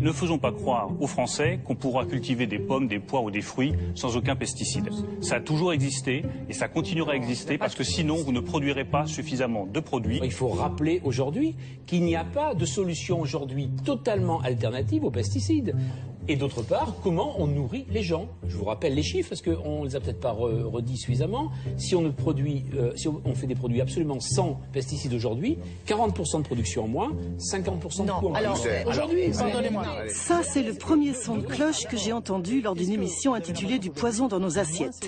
Ne faisons pas croire aux Français qu'on pourra cultiver des pommes, des pois ou des fruits sans aucun pesticide. Ça a toujours existé et ça continuera à exister parce que sinon vous ne produirez pas suffisamment de produits. Il faut rappeler aujourd'hui qu'il n'y a pas de solution aujourd'hui totalement alternative aux pesticides. Et d'autre part, comment on nourrit les gens. Je vous rappelle les chiffres parce qu'on ne les a peut-être pas redits suffisamment. Si on fait des produits absolument sans pesticides aujourd'hui, 40% de production en moins, 50% de coût en moins. Aujourd'hui, pardonnez-moi. Ça, c'est le premier son de cloche que j'ai entendu lors d'une émission intitulée « Du poison dans nos assiettes ».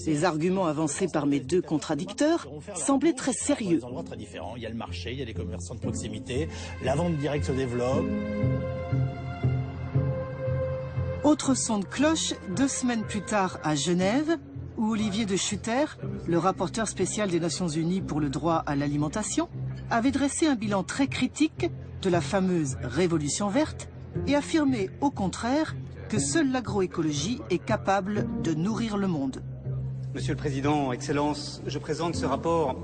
Les arguments avancés par mes deux contradicteurs semblaient très sérieux. Il y a le marché, il y a les commerçants de proximité, la vente directe se développe. Autre son de cloche, 2 semaines plus tard à Genève, où Olivier de Schutter, le rapporteur spécial des Nations Unies pour le droit à l'alimentation, avait dressé un bilan très critique de la fameuse révolution verte et affirmé au contraire que seule l'agroécologie est capable de nourrir le monde. Monsieur le Président, Excellences, je présente ce rapport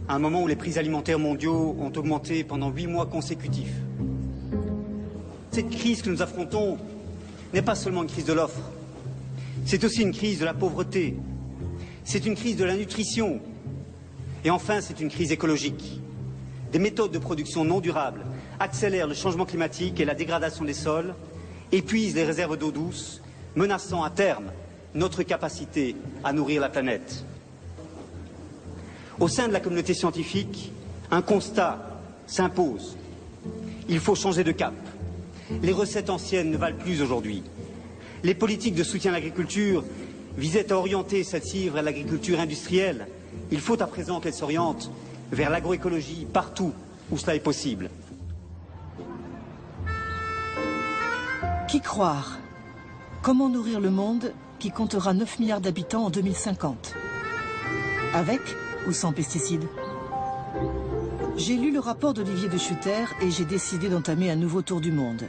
à un moment où les prix alimentaires mondiaux ont augmenté pendant 8 mois consécutifs. Cette crise que nous affrontons n'est pas seulement une crise de l'offre, c'est aussi une crise de la pauvreté, c'est une crise de la nutrition et enfin c'est une crise écologique. Des méthodes de production non durables accélèrent le changement climatique et la dégradation des sols, épuisent les réserves d'eau douce, menaçant à terme notre capacité à nourrir la planète. Au sein de la communauté scientifique, un constat s'impose. Il faut changer de cap. Les recettes anciennes ne valent plus aujourd'hui. Les politiques de soutien à l'agriculture visaient à orienter celle-ci vers l'agriculture industrielle. Il faut à présent qu'elle s'oriente vers l'agroécologie partout où cela est possible. Qui croire? Comment nourrir le monde qui comptera 9 milliards d'habitants en 2050? Avec ou sans pesticides? J'ai lu le rapport d'Olivier de Schutter et j'ai décidé d'entamer un nouveau tour du monde.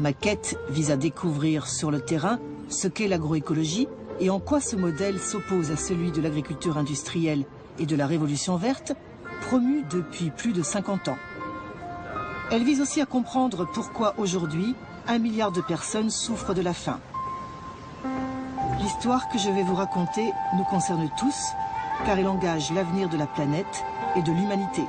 Ma quête vise à découvrir sur le terrain ce qu'est l'agroécologie et en quoi ce modèle s'oppose à celui de l'agriculture industrielle et de la révolution verte, promue depuis plus de 50 ans. Elle vise aussi à comprendre pourquoi aujourd'hui 1 milliard de personnes souffrent de la faim. L'histoire que je vais vous raconter nous concerne tous, car elle engage l'avenir de la planète et de l'humanité.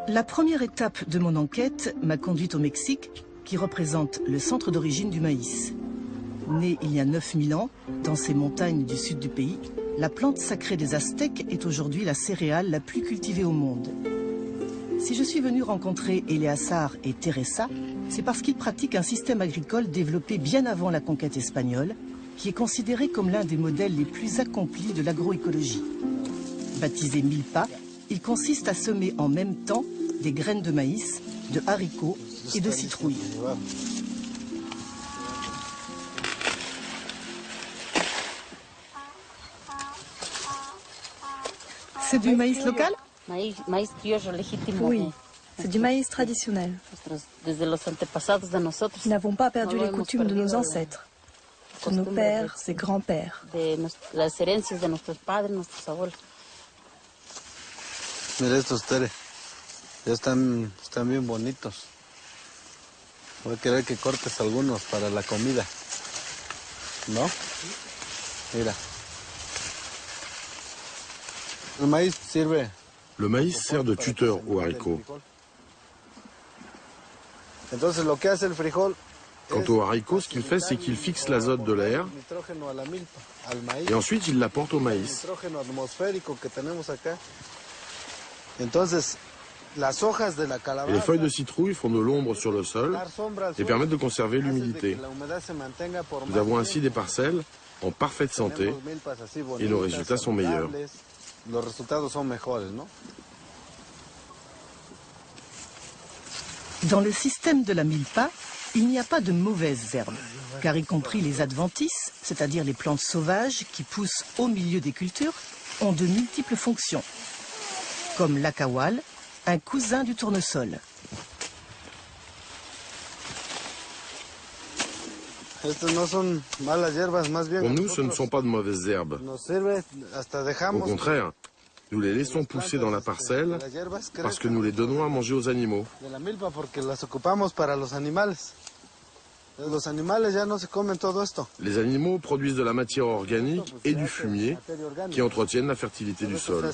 La première étape de mon enquête m'a conduite au Mexique, qui représente le centre d'origine du maïs. Née il y a 9000 ans, dans ces montagnes du sud du pays, la plante sacrée des Aztèques est aujourd'hui la céréale la plus cultivée au monde. Si je suis venue rencontrer Eleazar et Teresa, c'est parce qu'ils pratiquent un système agricole développé bien avant la conquête espagnole, qui est considéré comme l'un des modèles les plus accomplis de l'agroécologie. Baptisé Milpa, il consiste à semer en même temps des graines de maïs, de haricots et de citrouilles. C'est du maïs local? Oui, c'est du maïs traditionnel. Nous n'avons pas perdu les coutumes de nos ancêtres, de nos pères et grands-pères. Mira estos, Tere. Ya están bien bonitos. Voy a querer que cortes algunos para la comida. ¿No? Mira. Le maïs sert de tuteur aux haricots. Entonces lo que hace el frijol Quant au haricot, ce qu'il fait, c'est qu'il fixe l'azote de l'air et ensuite il l'apporte au maïs. Et les feuilles de citrouille font de l'ombre sur le sol et permettent de conserver l'humidité. Nous avons ainsi des parcelles en parfaite santé et nos résultats sont meilleurs. Dans le système de la milpa, il n'y a pas de mauvaises herbes, car y compris les adventices, c'est-à-dire les plantes sauvages qui poussent au milieu des cultures, ont de multiples fonctions, comme l'akawal, un cousin du tournesol. Pour nous, ce ne sont pas de mauvaises herbes. Au contraire, nous les laissons pousser dans la parcelle parce que nous les donnons à manger aux animaux. Les animaux produisent de la matière organique et du fumier qui entretiennent la fertilité du sol.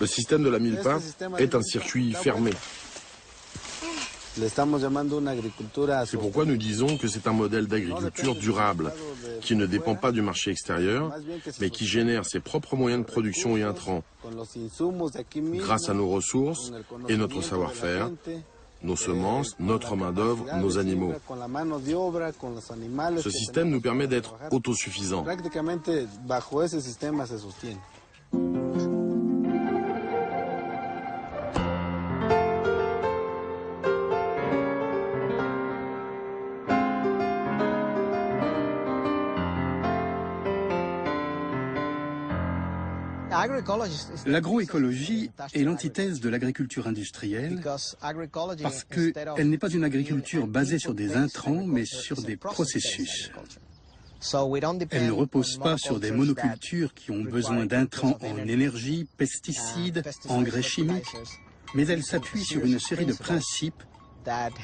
Le système de la milpa est un circuit fermé. C'est pourquoi nous disons que c'est un modèle d'agriculture durable, qui ne dépend pas du marché extérieur, mais qui génère ses propres moyens de production et intrants, grâce à nos ressources et notre savoir-faire, nos semences, notre main-d'œuvre, nos animaux. Ce système nous permet d'être autosuffisants. L'agroécologie est l'antithèse de l'agriculture industrielle parce qu'elle n'est pas une agriculture basée sur des intrants mais sur des processus. Elle ne repose pas sur des monocultures qui ont besoin d'intrants en énergie, pesticides, engrais chimiques, mais elle s'appuie sur une série de principes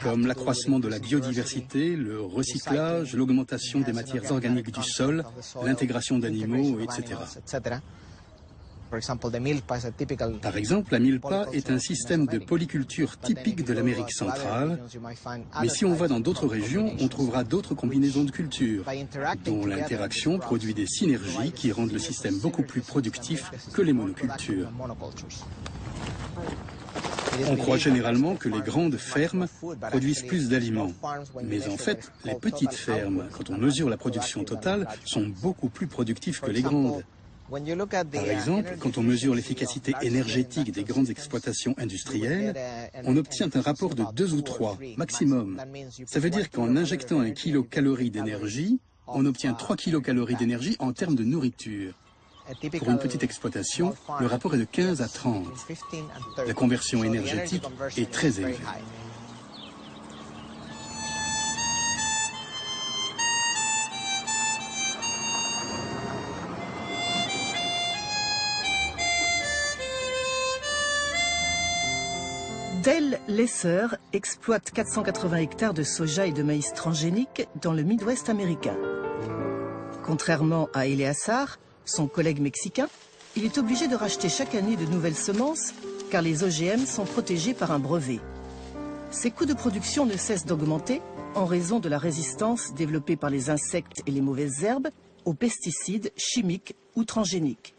comme l'accroissement de la biodiversité, le recyclage, l'augmentation des matières organiques du sol, l'intégration d'animaux, etc. Par exemple, la milpa est un système de polyculture typique de l'Amérique centrale, mais si on va dans d'autres régions, on trouvera d'autres combinaisons de cultures, dont l'interaction produit des synergies qui rendent le système beaucoup plus productif que les monocultures. On croit généralement que les grandes fermes produisent plus d'aliments, mais en fait, les petites fermes, quand on mesure la production totale, sont beaucoup plus productives que les grandes. Par exemple, quand on mesure l'efficacité énergétique des grandes exploitations industrielles, on obtient un rapport de 2 ou 3, maximum. Ça veut dire qu'en injectant 1 kilocalorie d'énergie, on obtient 3 kilocalories d'énergie en termes de nourriture. Pour une petite exploitation, le rapport est de 15 à 30. La conversion énergétique est très élevée. Dale Lesser exploite 480 hectares de soja et de maïs transgénique dans le Midwest américain. Contrairement à Eleazar, son collègue mexicain, il est obligé de racheter chaque année de nouvelles semences car les OGM sont protégés par un brevet. Ses coûts de production ne cessent d'augmenter en raison de la résistance développée par les insectes et les mauvaises herbes aux pesticides chimiques ou transgéniques.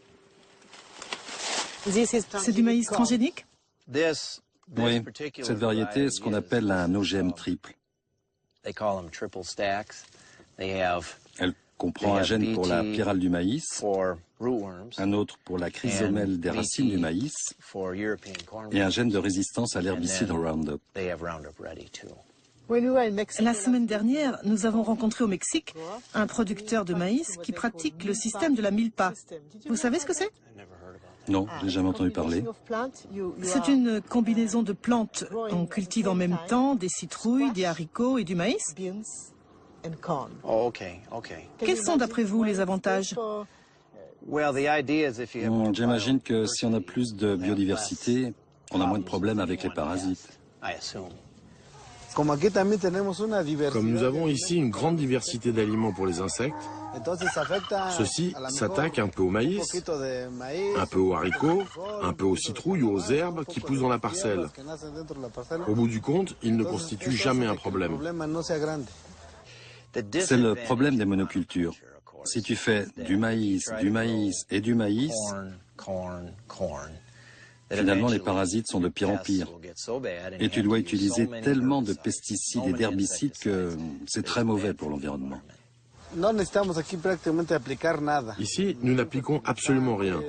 C'est du maïs transgénique ? Oui, cette variété est ce qu'on appelle un OGM triple. Elle comprend un gène pour la pyrale du maïs, un autre pour la chrysomèle des racines du maïs et un gène de résistance à l'herbicide Roundup. La semaine dernière, nous avons rencontré au Mexique un producteur de maïs qui pratique le système de la milpa. Vous savez ce que c'est ? Non, j'ai jamais entendu parler. C'est une combinaison de plantes. On cultive en même temps des citrouilles, des haricots et du maïs. Quels sont d'après vous les avantages ? J'imagine que si on a plus de biodiversité, on a moins de problèmes avec les parasites. Comme nous avons ici une grande diversité d'aliments pour les insectes, ceux-ci s'attaquent un peu au maïs, un peu aux haricots, un peu aux citrouilles ou aux herbes qui poussent dans la parcelle. Au bout du compte, ils ne constituent jamais un problème. C'est le problème des monocultures. Si tu fais du maïs et du maïs, finalement les parasites sont de pire en pire. Et tu dois utiliser tellement de pesticides et d'herbicides que c'est très mauvais pour l'environnement. Ici, nous n'appliquons absolument rien.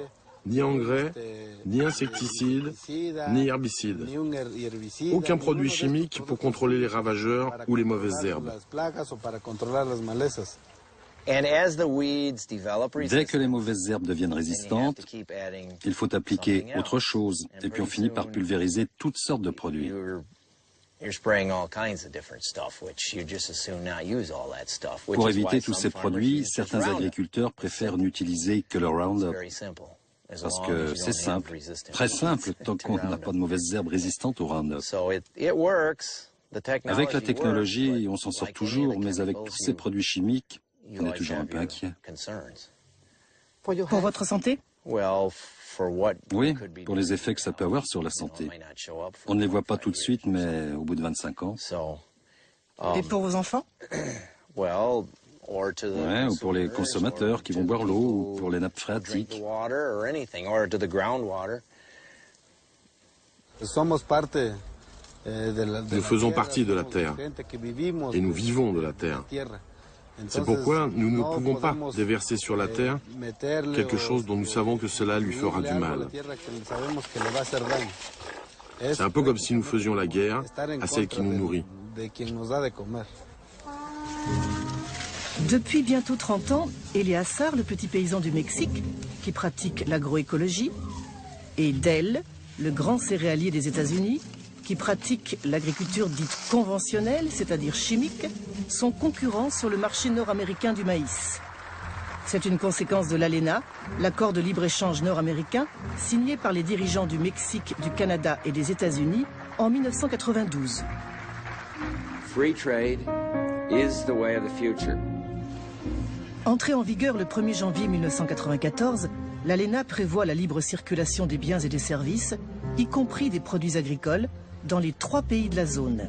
Ni engrais, ni insecticides, ni herbicides. Aucun produit chimique pour contrôler les ravageurs ou les mauvaises herbes. Dès que les mauvaises herbes deviennent résistantes, il faut appliquer autre chose. Et puis on finit par pulvériser toutes sortes de produits. Pour éviter tous ces produits, certains agriculteurs préfèrent n'utiliser que le Roundup. Parce que c'est simple, très simple, tant qu'on n'a pas de mauvaises herbes résistantes au Roundup. Avec la technologie, on s'en sort toujours, mais avec tous ces produits chimiques, on est toujours un peu inquiet. Pour votre santé? Oui, pour les effets que ça peut avoir sur la santé. On ne les voit pas tout de suite, mais au bout de 25 ans. Et pour vos enfants? Ouais, ou pour les consommateurs qui vont boire l'eau, ou pour les nappes phréatiques. Nous faisons partie de la Terre et nous vivons de la Terre. C'est pourquoi nous ne pouvons pas déverser sur la Terre quelque chose dont nous savons que cela lui fera du mal. C'est un peu comme si nous faisions la guerre à celle qui nous nourrit. Depuis bientôt 30 ans, Eleazar, le petit paysan du Mexique, qui pratique l'agroécologie, et Dell, le grand céréalier des États-Unis, qui pratique l'agriculture dite conventionnelle, c'est-à-dire chimique, sont concurrents sur le marché nord-américain du maïs. C'est une conséquence de l'ALENA, l'accord de libre-échange nord-américain, signé par les dirigeants du Mexique, du Canada et des États-Unis en 1992. Free trade is the way of the future. Entrée en vigueur le 1er janvier 1994, l'ALENA prévoit la libre circulation des biens et des services, y compris des produits agricoles, dans les 3 pays de la zone.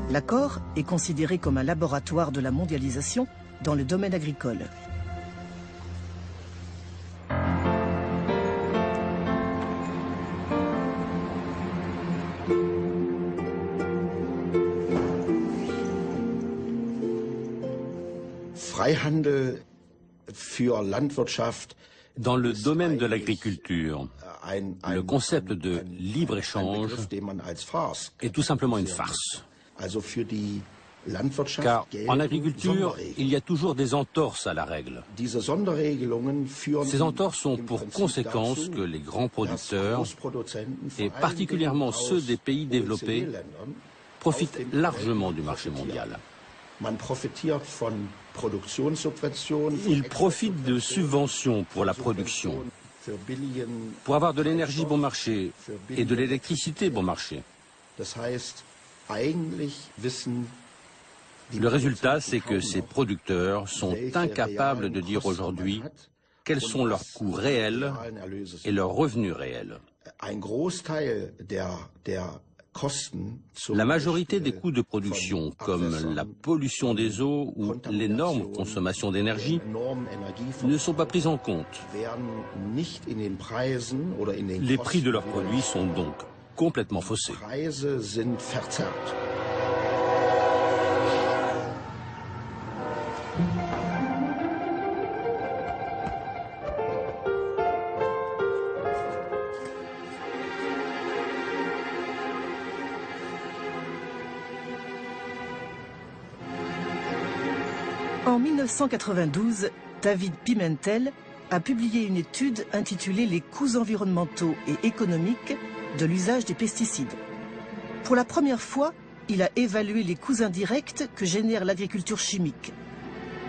L'accord est considéré comme un laboratoire de la mondialisation dans le domaine agricole. Dans le domaine de l'agriculture, le concept de libre-échange est tout simplement une farce. Car en agriculture, il y a toujours des entorses à la règle. Ces entorses ont pour conséquence que les grands producteurs, et particulièrement ceux des pays développés, profitent largement du marché mondial. Ils profitent de subventions pour la production, pour avoir de l'énergie bon marché et de l'électricité bon marché. Le résultat, c'est que ces producteurs sont incapables de dire aujourd'hui quels sont leurs coûts réels et leurs revenus réels. La majorité des coûts de production, comme la pollution des eaux ou l'énorme consommation d'énergie, ne sont pas pris en compte. Les prix de leurs produits sont donc complètement faussés. En 1992, David Pimentel a publié une étude intitulée « Les coûts environnementaux et économiques de l'usage des pesticides ». Pour la première fois, il a évalué les coûts indirects que génère l'agriculture chimique.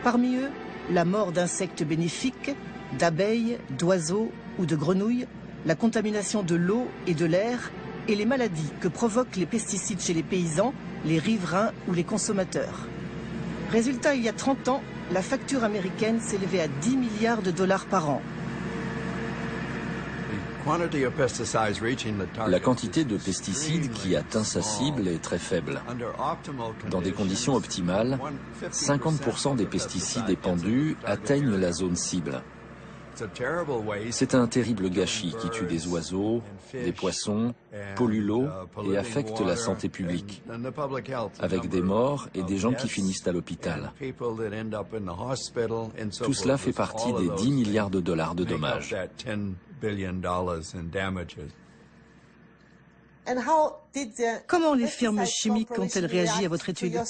Parmi eux, la mort d'insectes bénéfiques, d'abeilles, d'oiseaux ou de grenouilles, la contamination de l'eau et de l'air et les maladies que provoquent les pesticides chez les paysans, les riverains ou les consommateurs. Résultat, il y a 30 ans, la facture américaine s'élevait à 10 milliards de dollars par an. La quantité de pesticides qui atteint sa cible est très faible. Dans des conditions optimales, 50% des pesticides épandus atteignent la zone cible. C'est un terrible gâchis qui tue des oiseaux, des poissons, pollue l'eau et affecte la santé publique, avec des morts et des gens qui finissent à l'hôpital. Tout cela fait partie des 10 milliards de dollars de dommages. Comment les firmes chimiques ont-elles réagi à votre étude?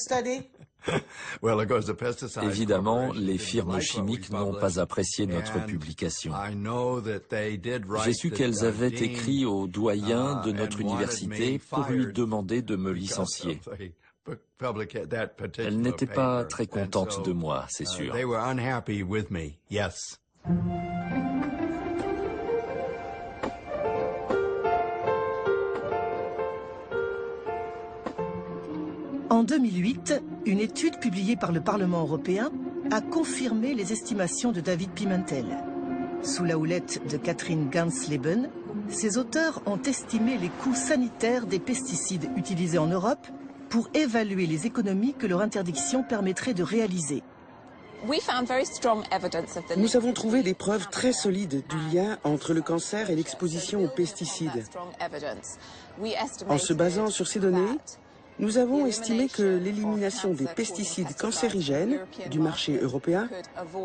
Évidemment, les firmes chimiques n'ont pas apprécié notre publication. J'ai su qu'elles avaient écrit au doyen de notre université pour lui demander de me licencier. Elles n'étaient pas très contentes de moi, c'est sûr. En 2008, une étude publiée par le Parlement européen a confirmé les estimations de David Pimentel. Sous la houlette de Catherine Gansleben, ses auteurs ont estimé les coûts sanitaires des pesticides utilisés en Europe pour évaluer les économies que leur interdiction permettrait de réaliser. Nous avons trouvé des preuves très solides du lien entre le cancer et l'exposition aux pesticides. En se basant sur ces données, nous avons estimé que l'élimination des pesticides cancérigènes du marché européen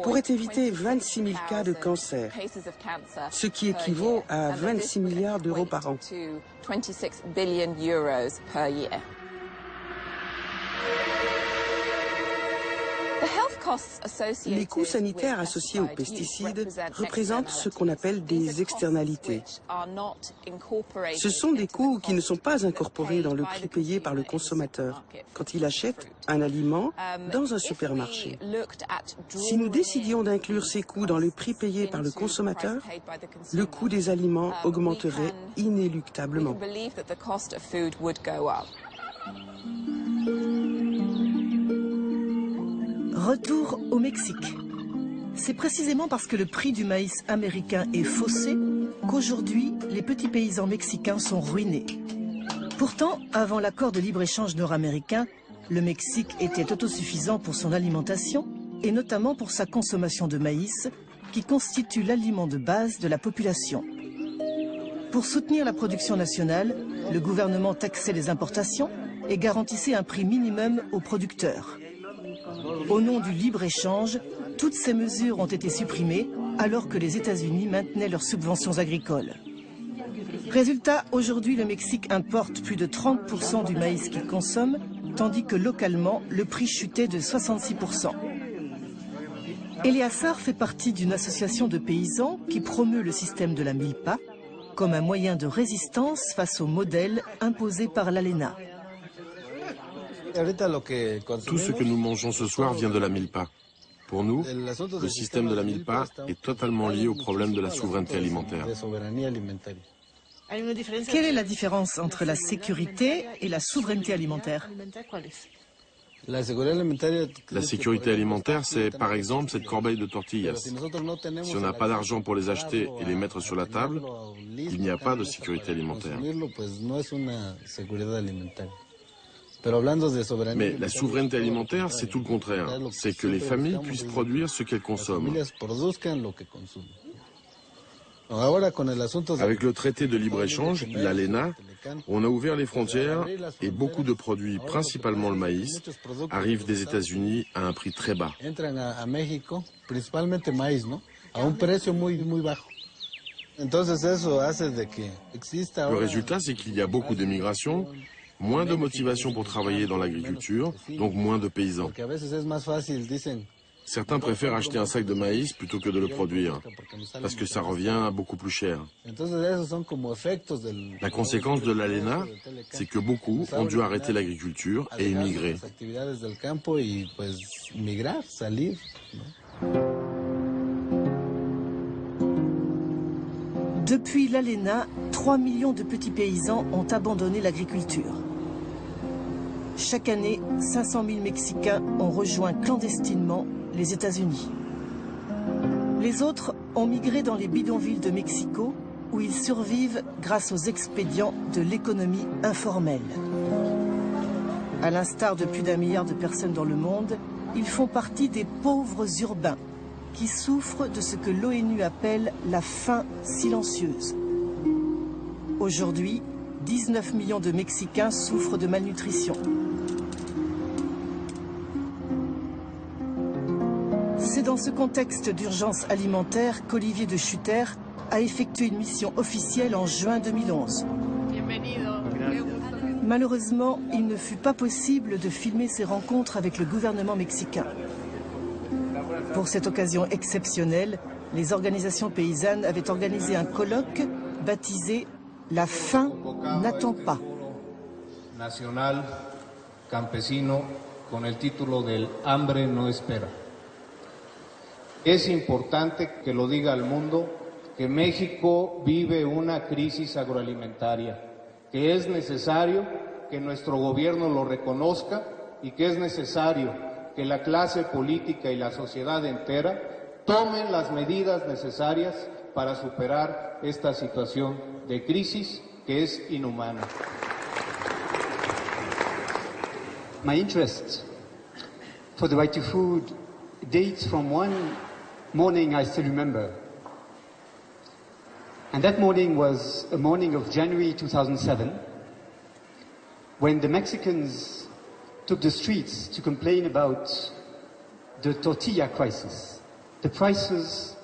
pourrait éviter 26 000 cas de cancer, ce qui équivaut à 26 milliards d'euros par an. Les coûts sanitaires associés aux pesticides représentent ce qu'on appelle des externalités. Ce sont des coûts qui ne sont pas incorporés dans le prix payé par le consommateur quand il achète un aliment dans un supermarché. Si nous décidions d'inclure ces coûts dans le prix payé par le consommateur, le coût des aliments augmenterait inéluctablement. Retour au Mexique. C'est précisément parce que le prix du maïs américain est faussé qu'aujourd'hui, les petits paysans mexicains sont ruinés. Pourtant, avant l'accord de libre-échange nord-américain, le Mexique était autosuffisant pour son alimentation et notamment pour sa consommation de maïs, qui constitue l'aliment de base de la population. Pour soutenir la production nationale, le gouvernement taxait les importations et garantissait un prix minimum aux producteurs. Au nom du libre-échange, toutes ces mesures ont été supprimées alors que les États-Unis maintenaient leurs subventions agricoles. Résultat, aujourd'hui, le Mexique importe plus de 30% du maïs qu'il consomme, tandis que localement, le prix chutait de 66%. Eleazar fait partie d'une association de paysans qui promeut le système de la milpa comme un moyen de résistance face au modèle imposé par l'ALENA. Tout ce que nous mangeons ce soir vient de la milpa. Pour nous, le système de la milpa est totalement lié au problème de la souveraineté alimentaire. Quelle est la différence entre la sécurité et la souveraineté alimentaire? La sécurité alimentaire, c'est par exemple cette corbeille de tortillas. Si on n'a pas d'argent pour les acheter et les mettre sur la table, il n'y a pas de sécurité alimentaire. Mais la souveraineté alimentaire, c'est tout le contraire. C'est que les familles puissent produire ce qu'elles consomment. Avec le traité de libre-échange, l'ALENA, on a ouvert les frontières et beaucoup de produits, principalement le maïs, arrivent des États-Unis à un prix très bas. Le résultat, c'est qu'il y a beaucoup d'émigration, moins de motivation pour travailler dans l'agriculture, donc moins de paysans. Certains préfèrent acheter un sac de maïs plutôt que de le produire, parce que ça revient beaucoup plus cher. La conséquence de l'ALENA, c'est que beaucoup ont dû arrêter l'agriculture et émigrer. Depuis l'ALENA, 3 millions de petits paysans ont abandonné l'agriculture. Chaque année, 500 000 Mexicains ont rejoint clandestinement les États-Unis. Les autres ont migré dans les bidonvilles de Mexico, où ils survivent grâce aux expédients de l'économie informelle. À l'instar de plus d'1 milliard de personnes dans le monde, ils font partie des pauvres urbains qui souffrent de ce que l'ONU appelle la faim silencieuse. Aujourd'hui, 19 millions de Mexicains souffrent de malnutrition. C'est dans ce contexte d'urgence alimentaire qu'Olivier de Schutter a effectué une mission officielle en juin 2011. Malheureusement, il ne fut pas possible de filmer ces rencontres avec le gouvernement mexicain. Pour cette occasion exceptionnelle, les organisations paysannes avaient organisé un colloque baptisé « La faim n'attend pas ». Nacional campesino con el título del hambre no espera. Es importante que lo diga al mundo que México vive una crisis agroalimentaria, que es necesario que nuestro gobierno lo reconozca y que es necesario que la clase política y la sociedad entera tomen las medidas necesarias para superar esta situación de crisis que es inhumana. My interest for the right to food dates from one morning I still remember. And that morning was a morning of January 2007, when the Mexicans took the streets to complain about the tortilla crisis, the prices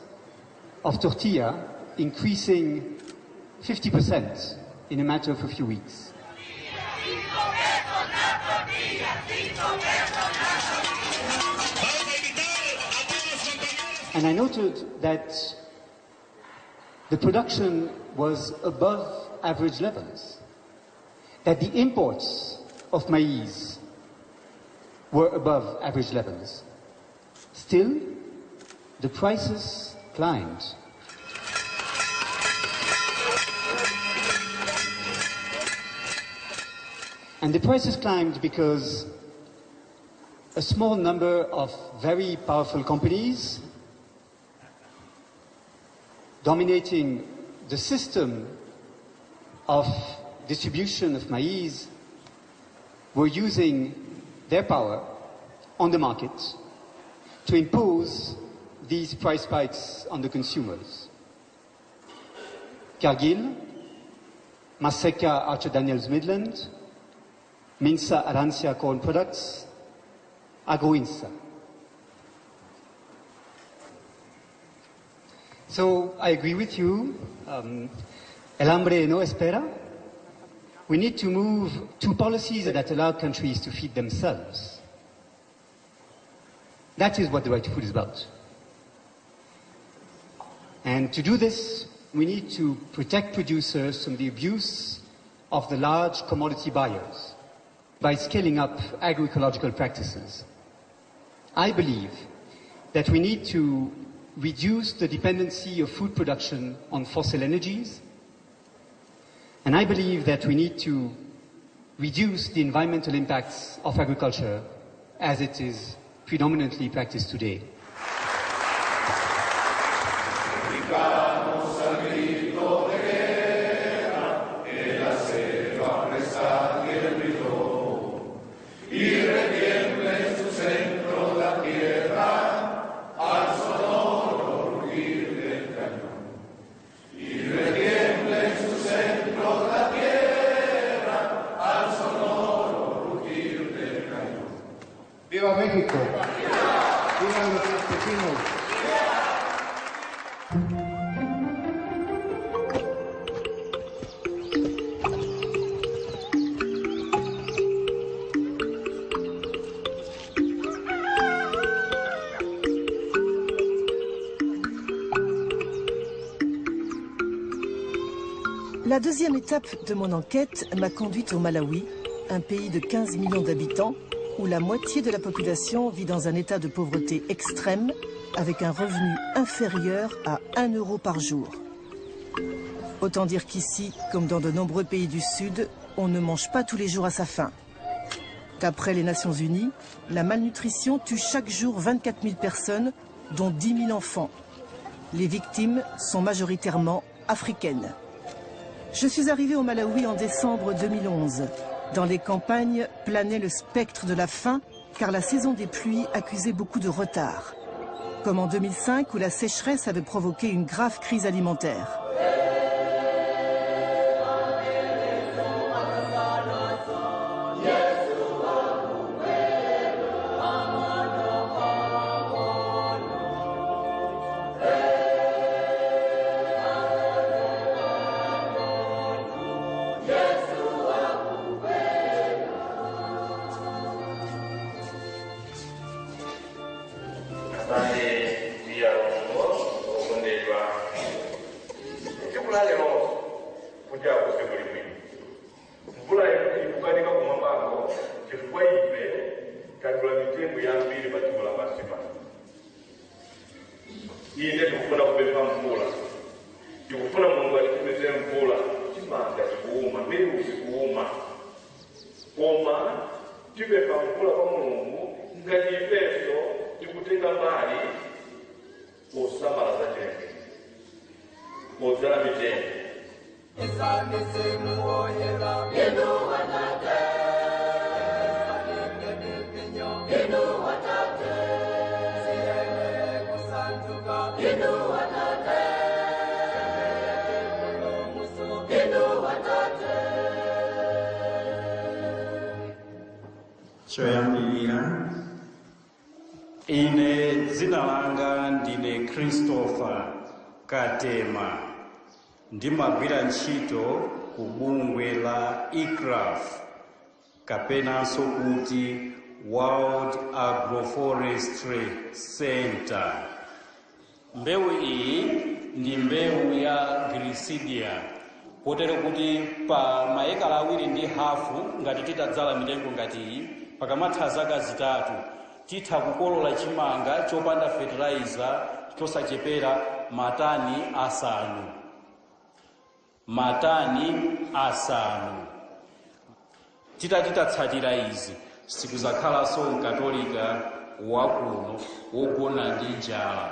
of tortilla increasing 50% in a matter of a few weeks. And I noted that the production was above average levels, that the imports of maize were above average levels. Still, the prices climbed. And the prices climbed because a small number of very powerful companies dominating the system of distribution of maize were using their power on the market to impose these price spikes on the consumers. Cargill, Maseca Archer Daniels Midland, Minsa Arancia Corn Products, Agroinsa. So I agree with you, el hambre no espera. We need to move to policies that allow countries to feed themselves. That is what the right to food is about. And to do this, we need to protect producers from the abuse of the large commodity buyers by scaling up agroecological practices. I believe that we need to reduce the dependency of food production on fossil energies. And I believe that we need to reduce the environmental impacts of agriculture as it is predominantly practiced today. ¡Viva México! ¡Viva los campesinos! La deuxième étape de mon enquête m'a conduite au Malawi, un pays de 15 millions d'habitants, où la moitié de la population vit dans un état de pauvreté extrême, avec un revenu inférieur à 1 euro par jour. Autant dire qu'ici, comme dans de nombreux pays du Sud, on ne mange pas tous les jours à sa faim. D'après les Nations Unies, la malnutrition tue chaque jour 24 000 personnes, dont 10 000 enfants. Les victimes sont majoritairement africaines. Je suis arrivée au Malawi en décembre 2011. Dans les campagnes planait le spectre de la faim, car la saison des pluies accusait beaucoup de retard. Comme en 2005, où la sécheresse avait provoqué une grave crise alimentaire. Choyambirira ine dzina langa ndine Christopher Katema ndimagwira ntchito ku bungwe la ICRAF kapenanso kuti World Agroforestry Center. Mbewu iyi ndi mbewu ya Glycidia, kotero kuti pa maekala awiri ndi hafu ngati titadzala mitengo ngati iyi pakamatha zaka zitatu titha kukolola chimanga chopanda fertilizer chosachepera matani asanu. Titatsatira izi sikuzakhalanso mkatolika wakuno wogona ndi njala.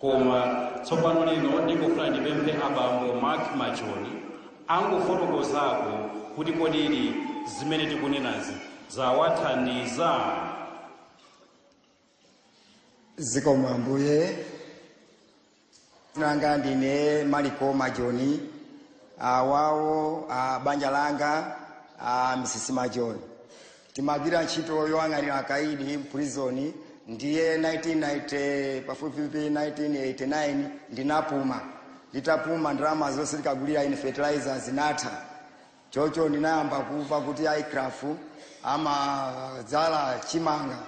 Koma tsopano lino ndikufuna ndipemphe abambo Mark Machoni angofotokozako kuti kodi zimene tikunenazi zawathandiza. Zikomo Ambuye. Nanga ndine Maliko Majoni, wawo banja langa Mrs. Majoni. Timagwira ntchito yoyang'anira akaidi prison ndiye 1989 ndinapuma. Nditapuma ndalama zonse ndikagulira ine fertilizer zinatha. Chocho ndinayamba kuva kuti ICRAF amadzala chimanga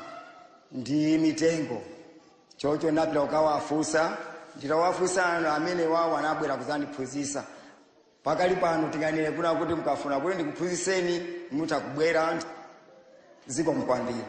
ndi mitengo. Chocho ndapita kukawafunsa, nditawafunsa amene wawo anabwera kuzandiphunzitsa. Pakali pano tinganene kuna kuti mukafuna kuti ndikuphunzitseni mutakubwera. Zikomo kwambiri.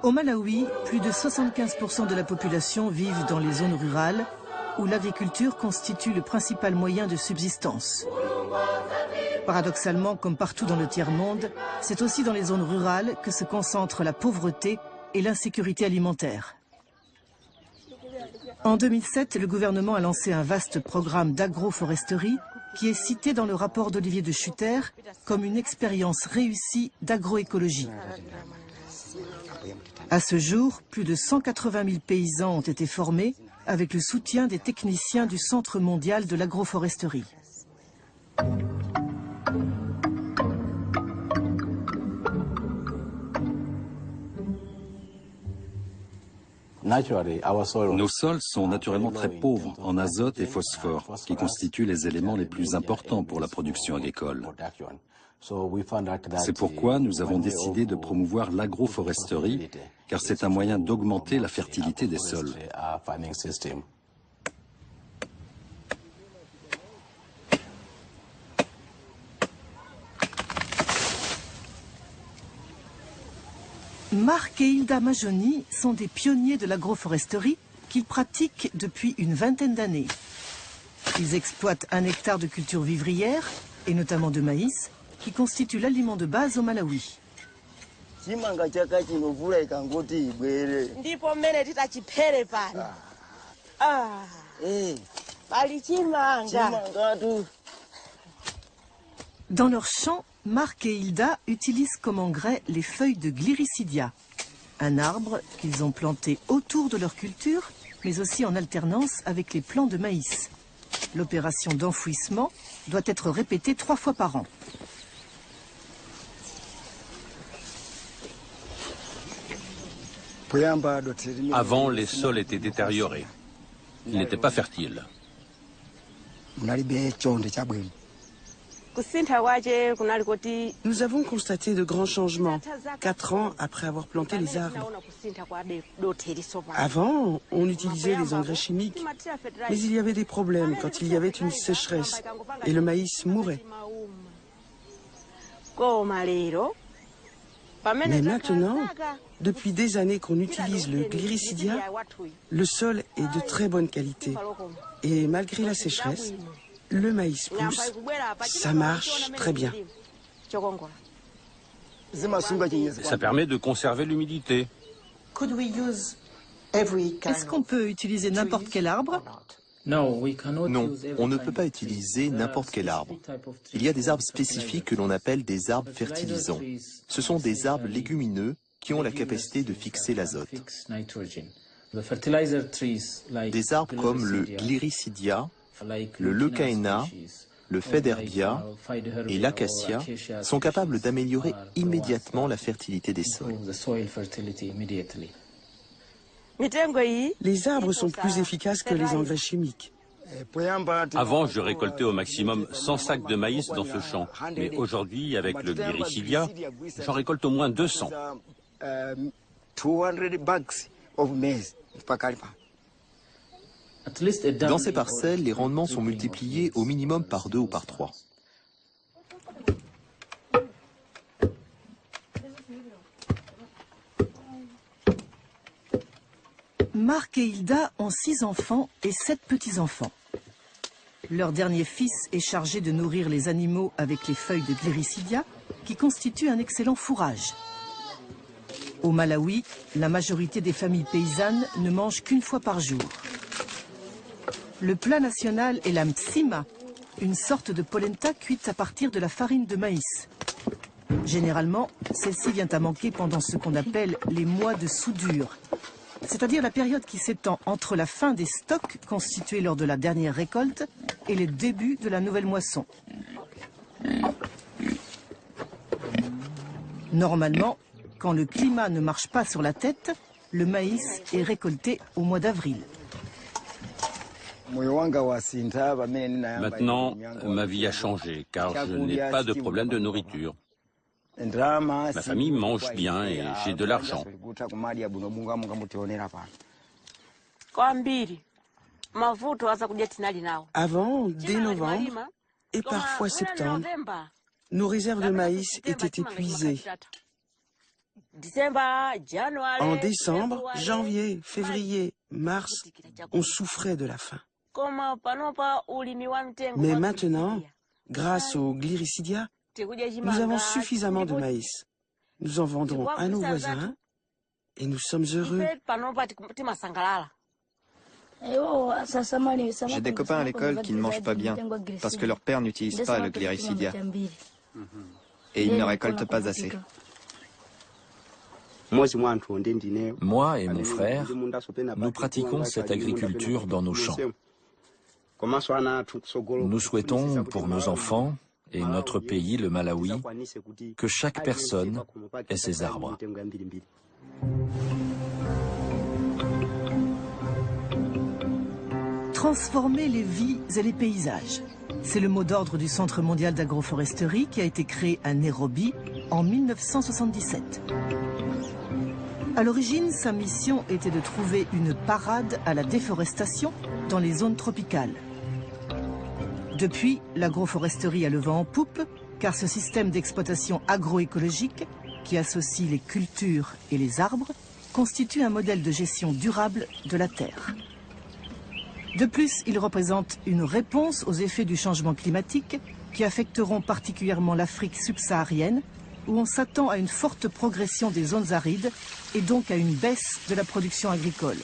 Au Malawi, plus de 75% de la population vivent dans les zones rurales où l'agriculture constitue le principal moyen de subsistance. Paradoxalement, comme partout dans le tiers-monde, c'est aussi dans les zones rurales que se concentrent la pauvreté et l'insécurité alimentaire. En 2007, le gouvernement a lancé un vaste programme d'agroforesterie qui est cité dans le rapport d'Olivier de Schutter comme une expérience réussie d'agroécologie. À ce jour, plus de 180 000 paysans ont été formés avec le soutien des techniciens du Centre mondial de l'agroforesterie. Nos sols sont naturellement très pauvres en azote et phosphore, qui constituent les éléments les plus importants pour la production agricole. C'est pourquoi nous avons décidé de promouvoir l'agroforesterie, car c'est un moyen d'augmenter la fertilité des sols. Marc et Hilda Majoni sont des pionniers de l'agroforesterie qu'ils pratiquent depuis une vingtaine d'années. Ils exploitent 1 hectare de culture vivrière, et notamment de maïs, qui constitue l'aliment de base au Malawi. Dans leur champ, Marc et Hilda utilisent comme engrais les feuilles de Gliricidia, un arbre qu'ils ont planté autour de leur culture, mais aussi en alternance avec les plants de maïs. L'opération d'enfouissement doit être répétée 3 fois par an. Avant, les sols étaient détériorés. Ils n'étaient pas fertiles. Nous avons constaté de grands changements 4 ans après avoir planté les arbres. Avant, on utilisait les engrais chimiques, mais il y avait des problèmes quand il y avait une sécheresse et le maïs mourait. Mais maintenant, depuis des années qu'on utilise le Gliricidia, le sol est de très bonne qualité. Et malgré la sécheresse, le maïs pousse, ça marche très bien. Ça permet de conserver l'humidité. Est-ce qu'on peut utiliser n'importe quel arbre? Non, on ne peut pas utiliser n'importe quel arbre. Il y a des arbres spécifiques que l'on appelle des arbres fertilisants. Ce sont des arbres légumineux qui ont la capacité de fixer l'azote. Des arbres comme le Gliricidia, le Leucaena, le Federbia et l'acacia sont capables d'améliorer immédiatement la fertilité des sols. Les arbres sont plus efficaces que les engrais chimiques. Avant, je récoltais au maximum 100 sacs de maïs dans ce champ. Mais aujourd'hui, avec le Gliricidia, j'en récolte au moins 200. Dans ces parcelles, les rendements sont multipliés au minimum par 2 ou par 3. Marc et Hilda ont 6 enfants et 7 petits-enfants. Leur dernier fils est chargé de nourrir les animaux avec les feuilles de Gliricidia, qui constituent un excellent fourrage. Au Malawi, la majorité des familles paysannes ne mangent qu'1 fois par jour. Le plat national est la mtsima, une sorte de polenta cuite à partir de la farine de maïs. Généralement, celle-ci vient à manquer pendant ce qu'on appelle les mois de soudure, c'est-à-dire la période qui s'étend entre la fin des stocks constitués lors de la dernière récolte et le début de la nouvelle moisson. Normalement, quand le climat ne marche pas sur la tête, le maïs est récolté au mois d'avril. Maintenant, ma vie a changé, car je n'ai pas de problème de nourriture. Ma famille mange bien et j'ai de l'argent. Avant, dès novembre et parfois septembre, nos réserves de maïs étaient épuisées. En décembre, janvier, février, mars, on souffrait de la faim. Mais maintenant, grâce au Gliricidia, nous avons suffisamment de maïs. Nous en vendons à nos voisins et nous sommes heureux. J'ai des copains à l'école qui ne mangent pas bien parce que leur père n'utilise pas le Gliricidia et ils ne récoltent pas assez. Moi et mon frère, nous pratiquons cette agriculture dans nos champs. Nous souhaitons pour nos enfants et notre pays, le Malawi, que chaque personne ait ses arbres. Transformer les vies et les paysages. C'est le mot d'ordre du Centre mondial d'agroforesterie qui a été créé à Nairobi en 1977. À l'origine, sa mission était de trouver une parade à la déforestation dans les zones tropicales. Depuis, l'agroforesterie a le vent en poupe, car ce système d'exploitation agroécologique qui associe les cultures et les arbres, constitue un modèle de gestion durable de la Terre. De plus, il représente une réponse aux effets du changement climatique qui affecteront particulièrement l'Afrique subsaharienne, où on s'attend à une forte progression des zones arides et donc à une baisse de la production agricole.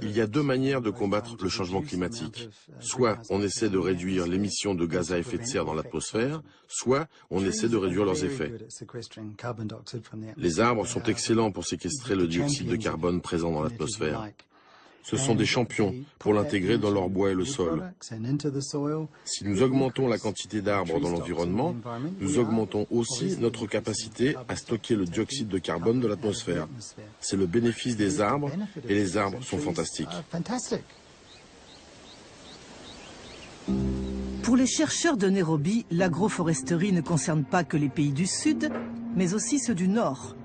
Il y a deux manières de combattre le changement climatique. Soit on essaie de réduire l'émission de gaz à effet de serre dans l'atmosphère, soit on essaie de réduire leurs effets. Les arbres sont excellents pour séquestrer le dioxyde de carbone présent dans l'atmosphère. Ce sont des champions pour l'intégrer dans leur bois et le sol. Si nous augmentons la quantité d'arbres dans l'environnement, nous augmentons aussi notre capacité à stocker le dioxyde de carbone de l'atmosphère. C'est le bénéfice des arbres et les arbres sont fantastiques. Pour les chercheurs de Nairobi, l'agroforesterie ne concerne pas que les pays du Sud, mais aussi ceux du Nord,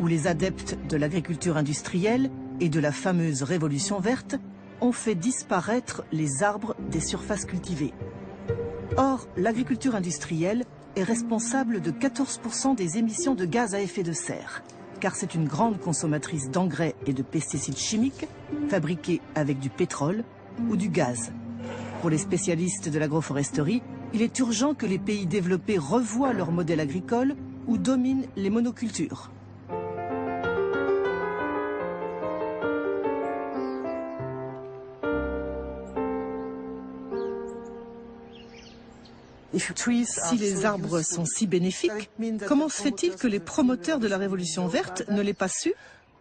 où les adeptes de l'agriculture industrielle et de la fameuse révolution verte ont fait disparaître les arbres des surfaces cultivées. Or, l'agriculture industrielle est responsable de 14% des émissions de gaz à effet de serre, car c'est une grande consommatrice d'engrais et de pesticides chimiques fabriqués avec du pétrole ou du gaz. Pour les spécialistes de l'agroforesterie, il est urgent que les pays développés revoient leur modèle agricole ou dominent les monocultures. Si les arbres sont si bénéfiques, comment se fait-il que les promoteurs de la Révolution verte ne l'aient pas su?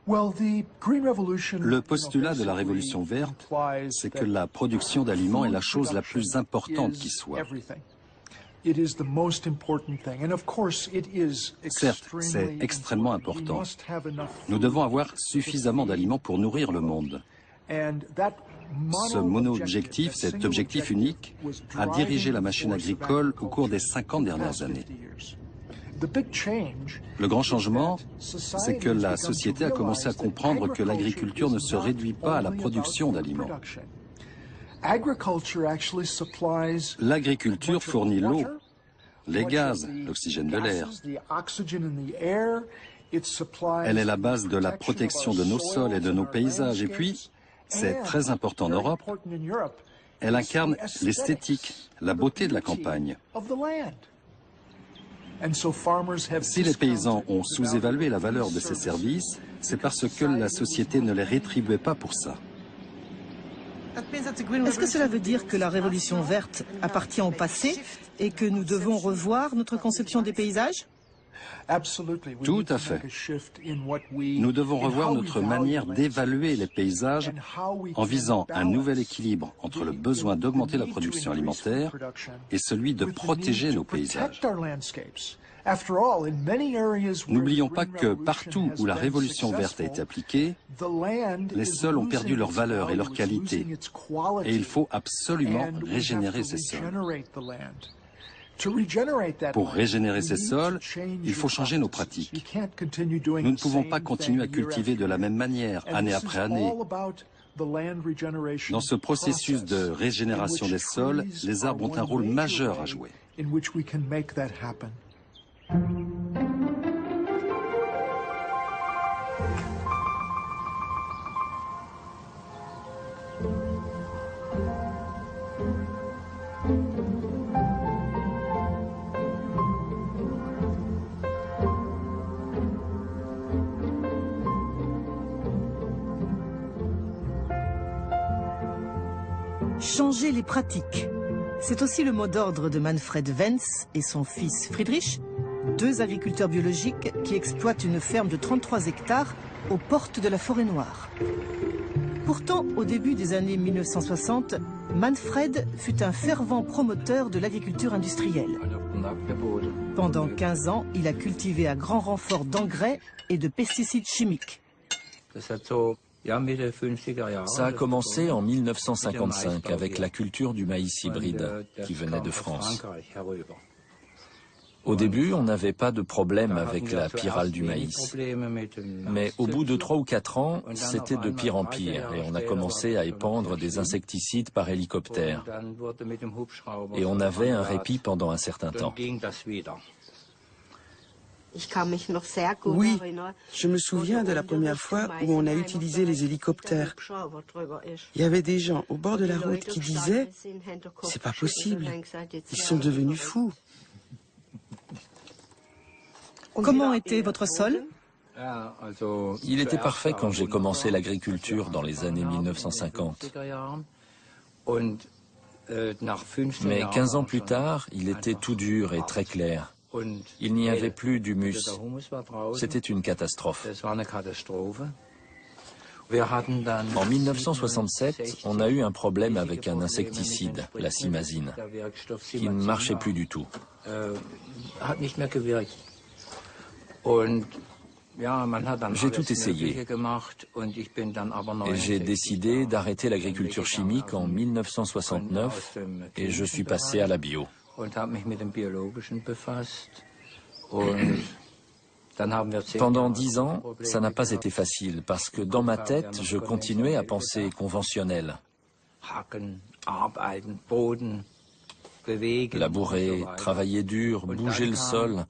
Le postulat de la Révolution verte, c'est que la production d'aliments est la chose la plus importante qui soit. Certes, c'est extrêmement important. Nous devons avoir suffisamment d'aliments pour nourrir le monde. Ce mono-objectif, cet objectif unique, a dirigé la machine agricole au cours des 50 dernières années. Le grand changement, c'est que la société a commencé à comprendre que l'agriculture ne se réduit pas à la production d'aliments. L'agriculture fournit l'eau, les gaz, l'oxygène de l'air. Elle est la base de la protection de nos sols et de nos paysages. Et puis, c'est très important en Europe, elle incarne l'esthétique, la beauté de la campagne. Si les paysans ont sous-évalué la valeur de ces services, c'est parce que la société ne les rétribuait pas pour ça. Est-ce que cela veut dire que la révolution verte appartient au passé et que nous devons revoir notre conception des paysages? Tout à fait. Nous devons revoir notre manière d'évaluer les paysages en visant un nouvel équilibre entre le besoin d'augmenter la production alimentaire et celui de protéger nos paysages. N'oublions pas que partout où la révolution verte a été appliquée, les sols ont perdu leur valeur et leur qualité. Et il faut absolument régénérer ces sols. Pour régénérer ces sols, il faut changer nos pratiques. Nous ne pouvons pas continuer à cultiver de la même manière, année après année. Dans ce processus de régénération des sols, les arbres ont un rôle majeur à jouer. Changer les pratiques. C'est aussi le mot d'ordre de Manfred Wenz et son fils Friedrich, deux agriculteurs biologiques qui exploitent une ferme de 33 hectares aux portes de la Forêt Noire. Pourtant, au début des années 1960, Manfred fut un fervent promoteur de l'agriculture industrielle. Pendant 15 ans, il a cultivé à grand renfort d'engrais et de pesticides chimiques. Ça a commencé en 1955 avec la culture du maïs hybride qui venait de France. Au début, on n'avait pas de problème avec la pyrale du maïs. Mais au bout de 3 ou 4 ans, c'était de pire en pire et on a commencé à épandre des insecticides par hélicoptère. Et on avait un répit pendant un certain temps. Oui, je me souviens de la première fois où on a utilisé les hélicoptères. Il y avait des gens au bord de la route qui disaient « C'est pas possible, ils sont devenus fous ». Comment était votre sol? Il était parfait quand j'ai commencé l'agriculture dans les années 1950. Mais 15 ans plus tard, il était tout dur et très clair. Il n'y avait plus d'humus. C'était une catastrophe. En 1967, on a eu un problème avec un insecticide, la simazine, qui ne marchait plus du tout. J'ai tout essayé et j'ai décidé d'arrêter l'agriculture chimique en 1969 et je suis passé à la bio. Pendant 10 ans, ça n'a pas été facile parce que dans ma tête, je continuais à penser conventionnel. Labourer, travailler dur, bouger le sol.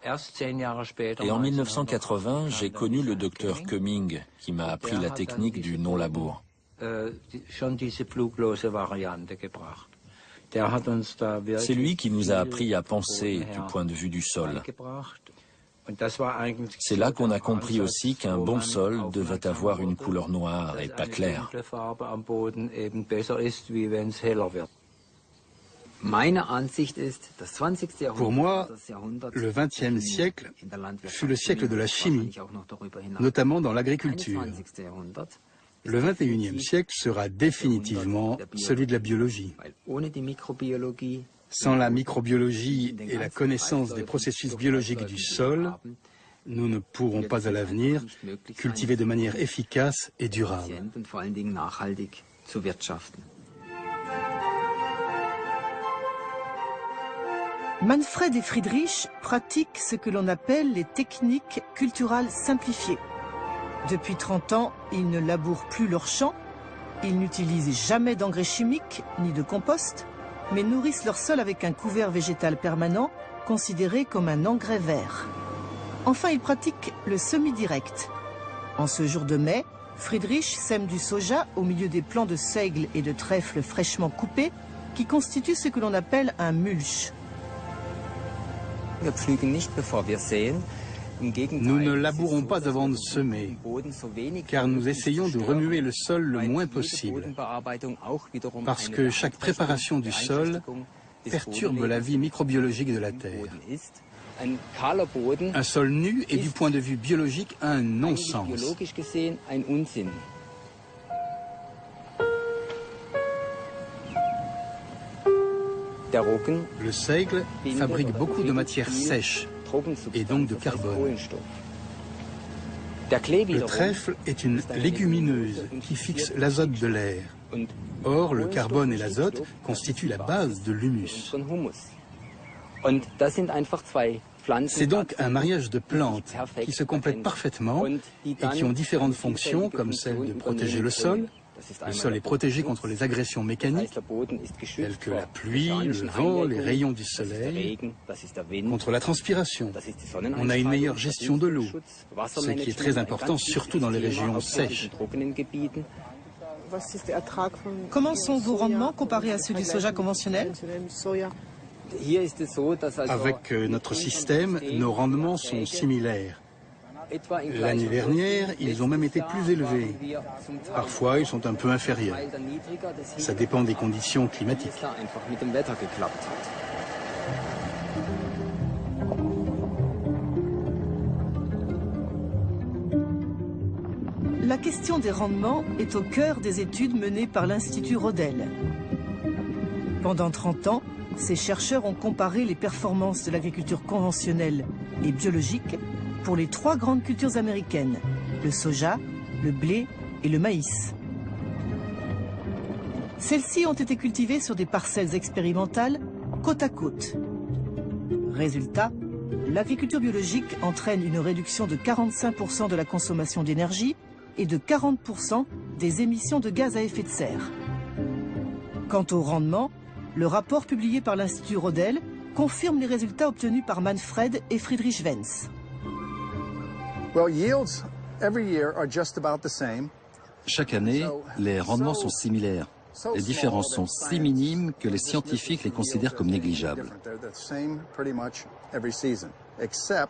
Et en 1980, j'ai connu le docteur Cumming qui m'a appris la technique du non-labour. C'est lui qui nous a appris à penser du point de vue du sol. C'est là qu'on a compris aussi qu'un bon sol devait avoir une couleur noire et pas claire. Pour moi, le XXe siècle fut le siècle de la chimie, notamment dans l'agriculture. Le XXIe siècle sera définitivement celui de la biologie. Sans la microbiologie et la connaissance des processus biologiques du sol, nous ne pourrons pas à l'avenir cultiver de manière efficace et durable. Manfred et Friedrich pratiquent ce que l'on appelle les techniques culturales simplifiées. Depuis 30 ans, ils ne labourent plus leurs champs, ils n'utilisent jamais d'engrais chimiques ni de compost, mais nourrissent leur sol avec un couvert végétal permanent, considéré comme un engrais vert. Enfin, ils pratiquent le semi-direct. En ce jour de mai, Friedrich sème du soja au milieu des plants de seigle et de trèfle fraîchement coupés, qui constituent ce que l'on appelle un mulch. Nous ne labourons pas avant de semer, car nous essayons de remuer le sol le moins possible, parce que chaque préparation du sol perturbe la vie microbiologique de la terre. Un sol nu est du point de vue biologique un non-sens. Le seigle fabrique beaucoup de matières sèches et donc de carbone. Le trèfle est une légumineuse qui fixe l'azote de l'air. Or, le carbone et l'azote constituent la base de l'humus. C'est donc un mariage de plantes qui se complètent parfaitement et qui ont différentes fonctions comme celle de protéger le sol. Le sol est protégé contre les agressions mécaniques, telles que la pluie, le vent, les rayons du soleil, contre la transpiration. On a une meilleure gestion de l'eau, ce qui est très important, surtout dans les régions sèches. Comment sont vos rendements comparés à ceux du soja conventionnel? Avec notre système, nos rendements sont similaires. L'année dernière, ils ont même été plus élevés. Parfois, ils sont un peu inférieurs. Ça dépend des conditions climatiques. La question des rendements est au cœur des études menées par l'Institut Rodel. Pendant 30 ans, ces chercheurs ont comparé les performances de l'agriculture conventionnelle et biologique pour les 3 grandes cultures américaines, le soja, le blé et le maïs. Celles-ci ont été cultivées sur des parcelles expérimentales côte à côte. Résultat, l'agriculture biologique entraîne une réduction de 45% de la consommation d'énergie et de 40% des émissions de gaz à effet de serre. Quant au rendement, le rapport publié par l'Institut Rodel confirme les résultats obtenus par Manfred et Friedrich Wenz. Chaque année, les rendements sont similaires. Les différences sont si minimes que les scientifiques les considèrent comme négligeables.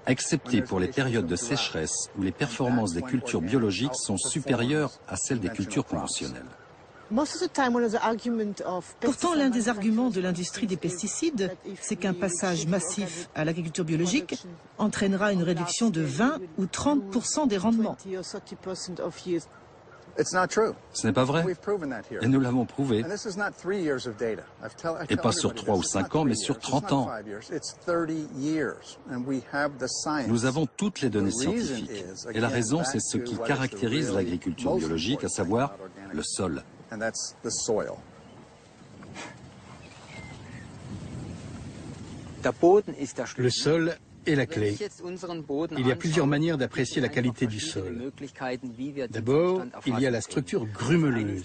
Excepté pour les périodes de sécheresse où les performances des cultures biologiques sont supérieures à celles des cultures conventionnelles. Pourtant, l'un des arguments de l'industrie des pesticides, c'est qu'un passage massif à l'agriculture biologique entraînera une réduction de 20 ou 30% des rendements. Ce n'est pas vrai, et nous l'avons prouvé. Et pas sur 3 ou 5 ans, mais sur 30 ans. Nous avons toutes les données scientifiques. Et la raison, c'est ce qui caractérise l'agriculture biologique, à savoir le sol. Le sol est la clé. Il y a plusieurs manières d'apprécier la qualité du sol. D'abord, il y a la structure grumeleuse.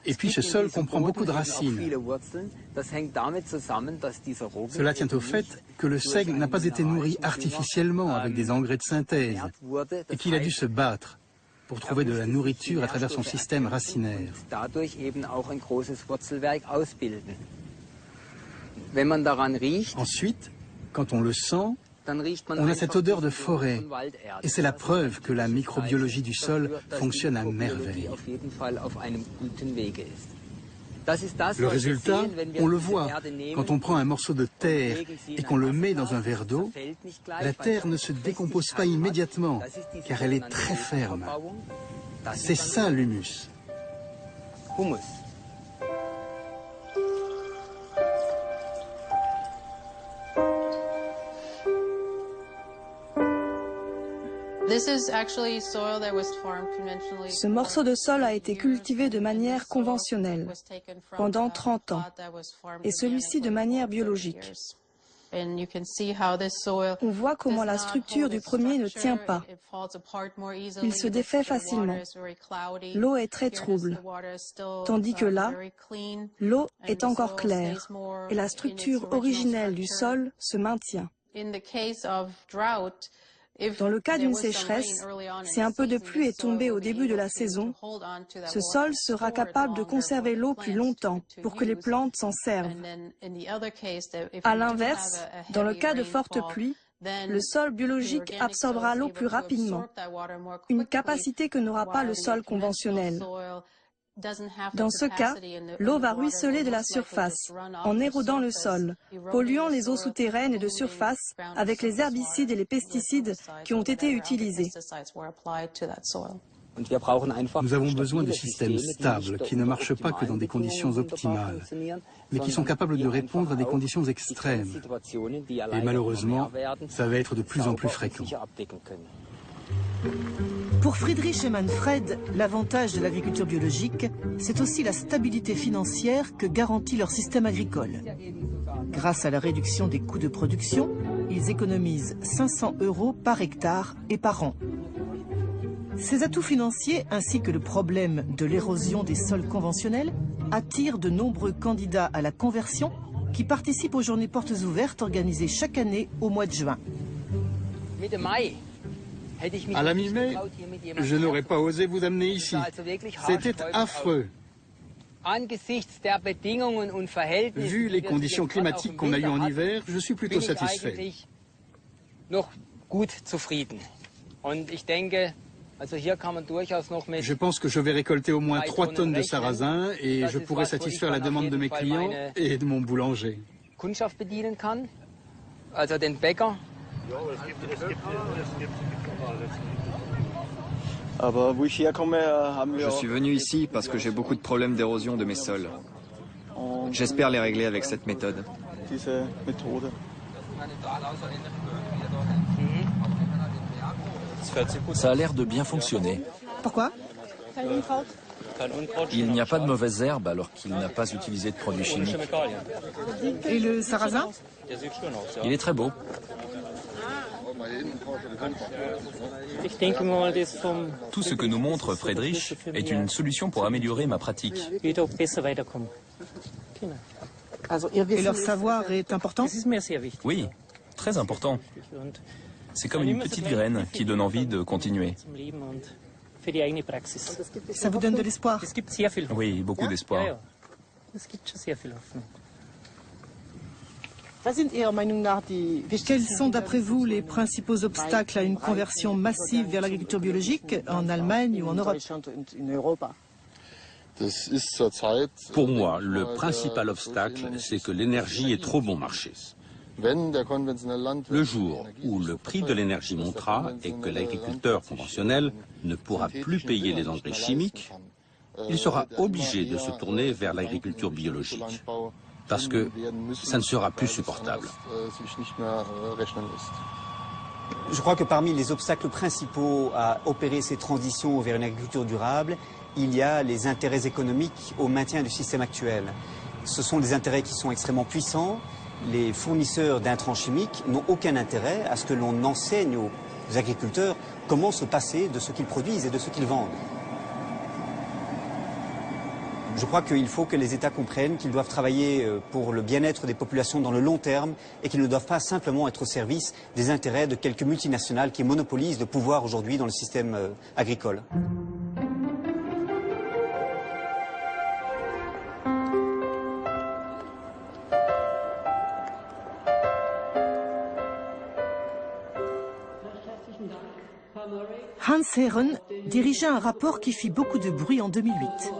Et puis ce sol comprend beaucoup de racines. Cela tient au fait que le seigle n'a pas été nourri artificiellement avec des engrais de synthèse et qu'il a dû se battre pour trouver de la nourriture à travers son système racinaire. Ensuite, quand on le sent, on a cette odeur de forêt, et c'est la preuve que la microbiologie du sol fonctionne à merveille. Le résultat, on le voit, quand on prend un morceau de terre et qu'on le met dans un verre d'eau, la terre ne se décompose pas immédiatement, car elle est très ferme. C'est ça l'humus. Ce morceau de sol a été cultivé de manière conventionnelle pendant 30 ans et celui-ci de manière biologique. On voit comment la structure du premier ne tient pas. Il se défait facilement. L'eau est très trouble, tandis que là, l'eau est encore claire et la structure originelle du sol se maintient. Dans le cas d'une sécheresse, si un peu de pluie est tombée au début de la saison, ce sol sera capable de conserver l'eau plus longtemps pour que les plantes s'en servent. À l'inverse, dans le cas de fortes pluies, le sol biologique absorbera l'eau plus rapidement, une capacité que n'aura pas le sol conventionnel. Dans ce cas, l'eau va ruisseler de la surface, en érodant le sol, polluant les eaux souterraines et de surface avec les herbicides et les pesticides qui ont été utilisés. Nous avons besoin de systèmes stables qui ne marchent pas que dans des conditions optimales, mais qui sont capables de répondre à des conditions extrêmes. Et malheureusement, ça va être de plus en plus fréquent. Pour Friedrich et Manfred, l'avantage de l'agriculture biologique, c'est aussi la stabilité financière que garantit leur système agricole. Grâce à la réduction des coûts de production, ils économisent 500 € par hectare et par an. Ces atouts financiers, ainsi que le problème de l'érosion des sols conventionnels, attirent de nombreux candidats à la conversion qui participent aux journées portes ouvertes organisées chaque année au mois de juin. À la mi-mai, je n'aurais pas osé vous amener ici. C'était affreux. Vu les conditions climatiques qu'on a eues en hiver, je suis plutôt satisfait. Je pense que je vais récolter au moins 3 tonnes de sarrasin et je pourrai satisfaire la demande de mes clients et de mon boulanger. Je suis venu ici parce que j'ai beaucoup de problèmes d'érosion de mes sols. J'espère les régler avec cette méthode. Ça a l'air de bien fonctionner. Pourquoi? Il n'y a pas de mauvaises herbes alors qu'il n'a pas utilisé de produits chimiques. Et le sarrasin? Il est très beau. Tout ce que nous montre Friedrich est une solution pour améliorer ma pratique. Et leur savoir est important? Oui, très important. C'est comme une petite graine qui donne envie de continuer. Ça vous donne de l'espoir? Oui, beaucoup d'espoir. Quels sont d'après vous les principaux obstacles à une conversion massive vers l'agriculture biologique en Allemagne ou en Europe? Pour moi, le principal obstacle, c'est que l'énergie est trop bon marché. Le jour où le prix de l'énergie montera et que l'agriculteur conventionnel ne pourra plus payer les engrais chimiques, il sera obligé de se tourner vers l'agriculture biologique, parce que ça ne sera plus supportable. Je crois que parmi les obstacles principaux à opérer ces transitions vers une agriculture durable, il y a les intérêts économiques au maintien du système actuel. Ce sont des intérêts qui sont extrêmement puissants. Les fournisseurs d'intrants chimiques n'ont aucun intérêt à ce que l'on enseigne aux agriculteurs comment se passer de ce qu'ils produisent et de ce qu'ils vendent. Je crois qu'il faut que les États comprennent qu'ils doivent travailler pour le bien-être des populations dans le long terme et qu'ils ne doivent pas simplement être au service des intérêts de quelques multinationales qui monopolisent le pouvoir aujourd'hui dans le système agricole. Hans Herren dirigeait un rapport qui fit beaucoup de bruit en 2008.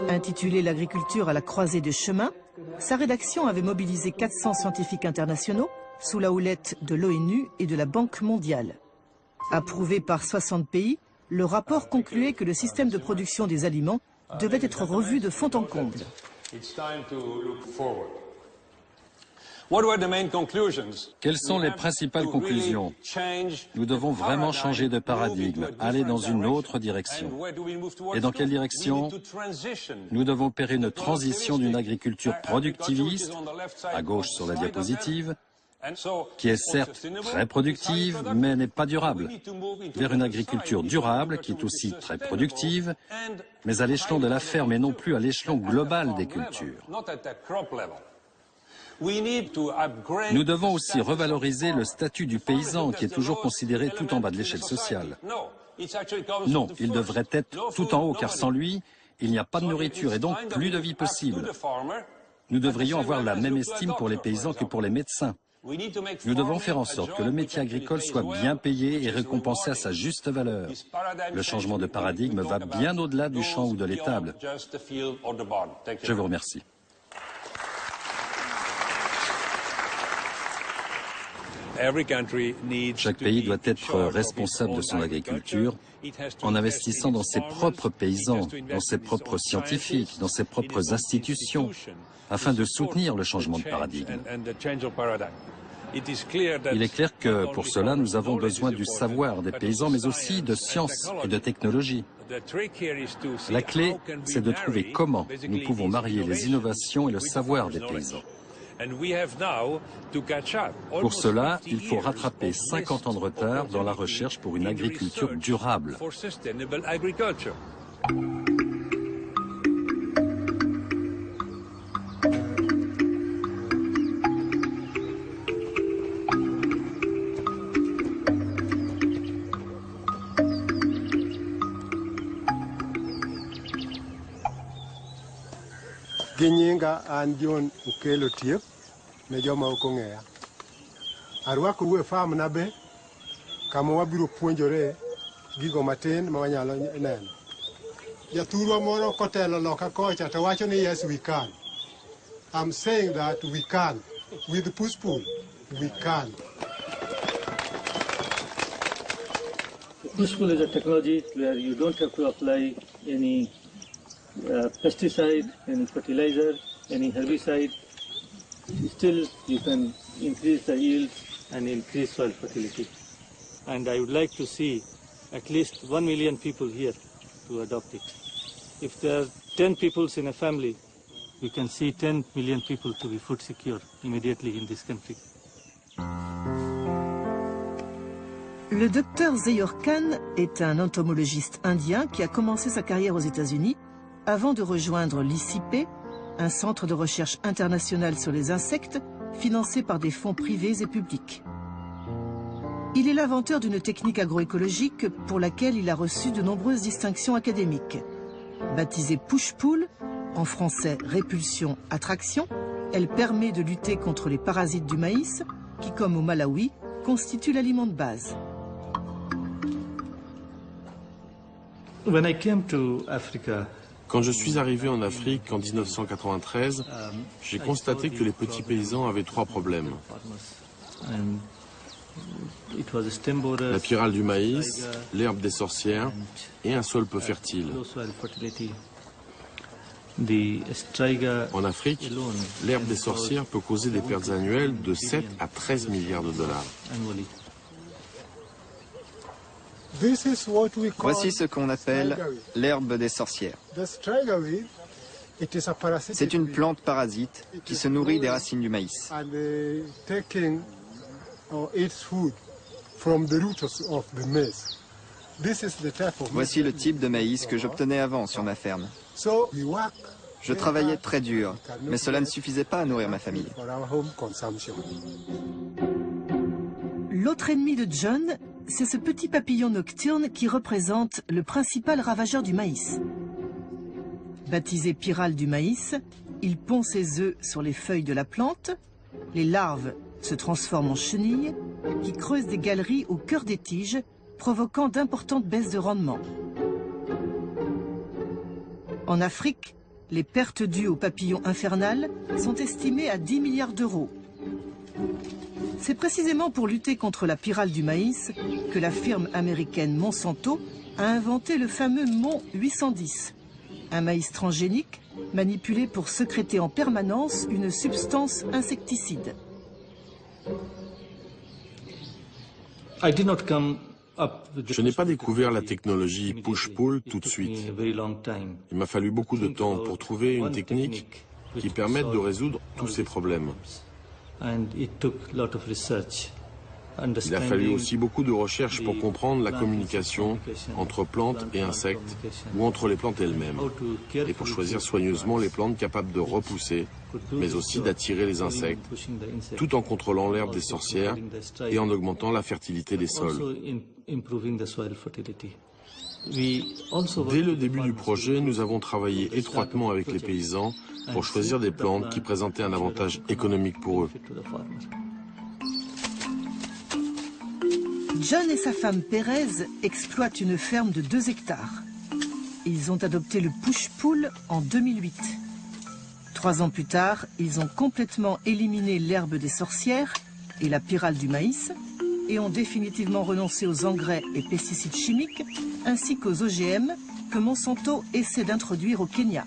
Intitulé « L'agriculture à la croisée des chemins », sa rédaction avait mobilisé 400 scientifiques internationaux sous la houlette de l'ONU et de la Banque mondiale. Approuvé par 60 pays, le rapport concluait que le système de production des aliments devait être revu de fond en comble. Quelles sont les principales conclusions? Nous devons vraiment changer de paradigme, aller dans une autre direction. Et dans quelle direction? Nous devons opérer une transition d'une agriculture productiviste, à gauche sur la diapositive, qui est certes très productive, mais n'est pas durable, vers une agriculture durable, qui est aussi très productive, mais à l'échelon de la ferme et non plus à l'échelon global des cultures. Nous devons aussi revaloriser le statut du paysan qui est toujours considéré tout en bas de l'échelle sociale. Non, il devrait être tout en haut car sans lui, il n'y a pas de nourriture et donc plus de vie possible. Nous devrions avoir la même estime pour les paysans que pour les médecins. Nous devons faire en sorte que le métier agricole soit bien payé et récompensé à sa juste valeur. Le changement de paradigme va bien au-delà du champ ou de l'étable. Je vous remercie. Chaque pays doit être responsable de son agriculture en investissant dans ses propres paysans, dans ses propres scientifiques, dans ses propres institutions, afin de soutenir le changement de paradigme. Il est clair que pour cela, nous avons besoin du savoir des paysans, mais aussi de science et de technologie. La clé, c'est de trouver comment nous pouvons marier les innovations et le savoir des paysans. Pour cela, il faut rattraper 50 ans de retard dans la recherche pour une agriculture durable. Ginyinga an John Ukelo Tiep ne joma ok ong'eya. Arwakoru e farm na be kama wabiro puonjore gigo matin ma wanyalo neno. Jathurwa moro kotelo loka kocha to wacho ni yes we can. I'm saying that we can. With push-pull, we can. Push-pull is a technology where you don't have to apply any pesticide, any fertilizer, any herbicide. Still, you can increase the yield and increase soil fertility. And I would like to see at least 1 million people here to adopt it. If there are 10 people in a family, you can see 10 million people to be food secure immediately in this country. Le docteur Zahir Khan est un entomologiste indien qui a commencé sa carrière aux États-Unis avant de rejoindre l'ICIP, un centre de recherche international sur les insectes financé par des fonds privés et publics. Il est l'inventeur d'une technique agroécologique pour laquelle il a reçu de nombreuses distinctions académiques. Baptisée push-pull, en français répulsion, attraction, elle permet de lutter contre les parasites du maïs qui, comme au Malawi, constituent l'aliment de base. When I came to Africa, quand je suis arrivé en Afrique en 1993, j'ai constaté que les petits paysans avaient 3 problèmes. La pyrale du maïs, l'herbe des sorcières et un sol peu fertile. En Afrique, l'herbe des sorcières peut causer des pertes annuelles de 7 à 13 milliards de dollars. Voici ce qu'on appelle l'herbe des sorcières. C'est une plante parasite qui se nourrit des racines du maïs. Voici le type de maïs que j'obtenais avant sur ma ferme. Je travaillais très dur, mais cela ne suffisait pas à nourrir ma famille. L'autre ennemi de John, c'est ce petit papillon nocturne qui représente le principal ravageur du maïs. Baptisé pyrale du maïs, il pond ses œufs sur les feuilles de la plante. Les larves se transforment en chenilles qui creusent des galeries au cœur des tiges, provoquant d'importantes baisses de rendement. En Afrique, les pertes dues au papillon infernal sont estimées à 10 milliards d'euros. C'est précisément pour lutter contre la pyrale du maïs que la firme américaine Monsanto a inventé le fameux Mon 810, un maïs transgénique manipulé pour sécréter en permanence une substance insecticide. Je n'ai pas découvert la technologie push-pull tout de suite. Il m'a fallu beaucoup de temps pour trouver une technique qui permette de résoudre tous ces problèmes. Il a fallu aussi beaucoup de recherches pour comprendre la communication entre plantes et insectes ou entre les plantes elles-mêmes et pour choisir soigneusement les plantes capables de repousser mais aussi d'attirer les insectes tout en contrôlant l'herbe des sorcières et en augmentant la fertilité des sols. Dès le début du projet, nous avons travaillé étroitement avec les paysans pour choisir des plantes qui présentaient un avantage économique pour eux. John et sa femme Pérez exploitent une ferme de 2 hectares. Ils ont adopté le push-pull en 2008. 3 ans plus tard, ils ont complètement éliminé l'herbe des sorcières et la pyrale du maïs et ont définitivement renoncé aux engrais et pesticides chimiques ainsi qu'aux OGM que Monsanto essaie d'introduire au Kenya.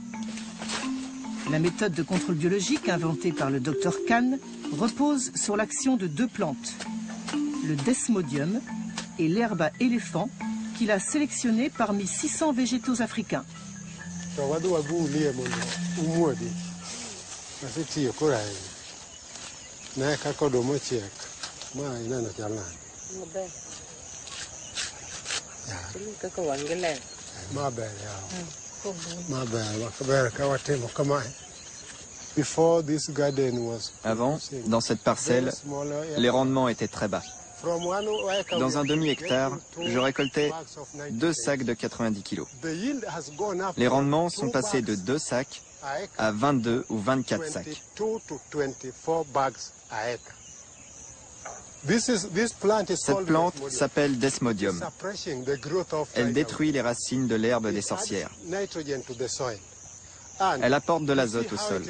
La méthode de contrôle biologique inventée par le Dr Khan repose sur l'action de 2 plantes, le desmodium et l'herbe à éléphant qu'il a sélectionné parmi 600 végétaux africains. Avant, dans cette parcelle, les rendements étaient très bas. Dans un demi-hectare, je récoltais 2 sacs de 90 kilos. Les rendements sont passés de 2 sacs à 22 ou 24 sacs. Cette plante s'appelle Desmodium. Elle détruit les racines de l'herbe des sorcières. Elle apporte de l'azote au sol.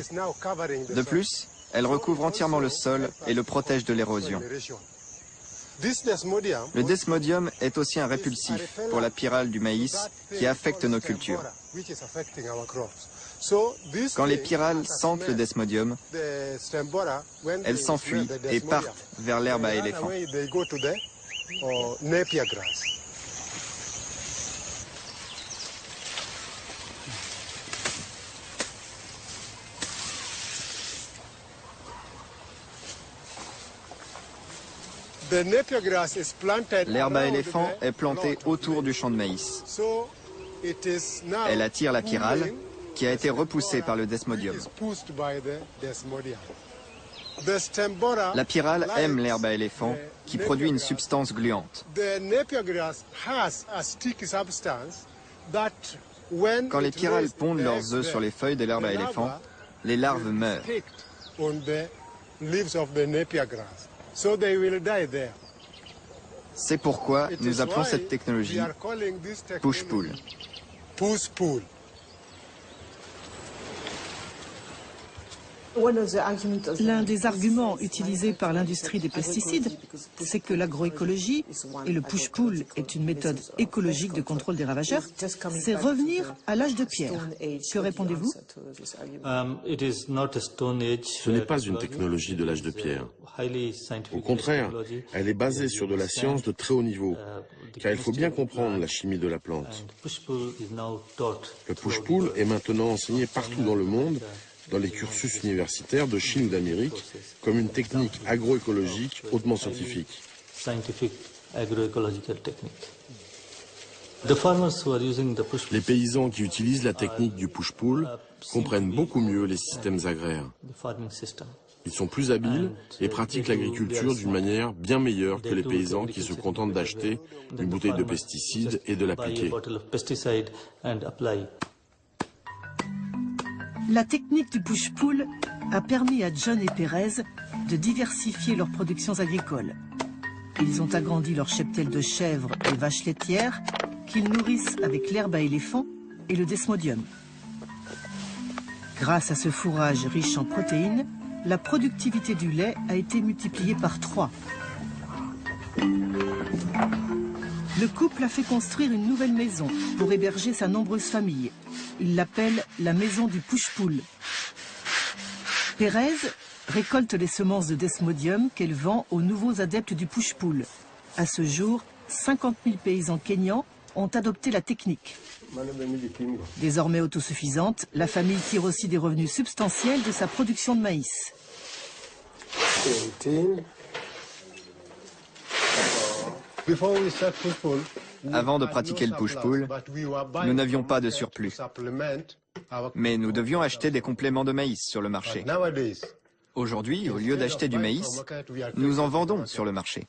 De plus, elle recouvre entièrement le sol et le protège de l'érosion. Le desmodium est aussi un répulsif pour la pyrale du maïs qui affecte nos cultures. Quand les pyrales sentent le desmodium, elles s'enfuient et partent vers l'herbe à éléphant. L'herbe à éléphant est plantée autour du champ de maïs. Elle attire la pyrale, qui a été repoussée par le desmodium. La pyrale aime l'herbe à éléphant, qui produit une substance gluante. Quand les pyrales pondent leurs œufs sur les feuilles de l'herbe à éléphant, les larves meurent. C'est pourquoi nous appelons cette technologie push-pull. L'un des arguments utilisés par l'industrie des pesticides, c'est que l'agroécologie et le push-pull est une méthode écologique de contrôle des ravageurs. C'est revenir à l'âge de pierre. Que répondez-vous? Ce n'est pas une technologie de l'âge de pierre. Au contraire, elle est basée sur de la science de très haut niveau, car il faut bien comprendre la chimie de la plante. Le push-pull est maintenant enseigné partout dans le monde, dans les cursus universitaires de Chine ou d'Amérique, comme une technique agroécologique hautement scientifique. Les paysans qui utilisent la technique du push-pull comprennent beaucoup mieux les systèmes agraires. Ils sont plus habiles et pratiquent l'agriculture d'une manière bien meilleure que les paysans qui se contentent d'acheter une bouteille de pesticides et de l'appliquer. La technique du push-pull a permis à John et Pérez de diversifier leurs productions agricoles. Ils ont agrandi leur cheptel de chèvres et vaches laitières qu'ils nourrissent avec l'herbe à éléphant et le desmodium. Grâce à ce fourrage riche en protéines, la productivité du lait a été multipliée par 3. Le couple a fait construire une nouvelle maison pour héberger sa nombreuse famille. Il l'appelle la maison du push-pull. Pérez récolte les semences de desmodium qu'elle vend aux nouveaux adeptes du push-pull. À ce jour, 50 000 paysans kényans ont adopté la technique. Désormais autosuffisante, la famille tire aussi des revenus substantiels de sa production de maïs. Avant de pratiquer le push-pull, nous n'avions pas de surplus. Mais nous devions acheter des compléments de maïs sur le marché. Aujourd'hui, au lieu d'acheter du maïs, nous en vendons sur le marché.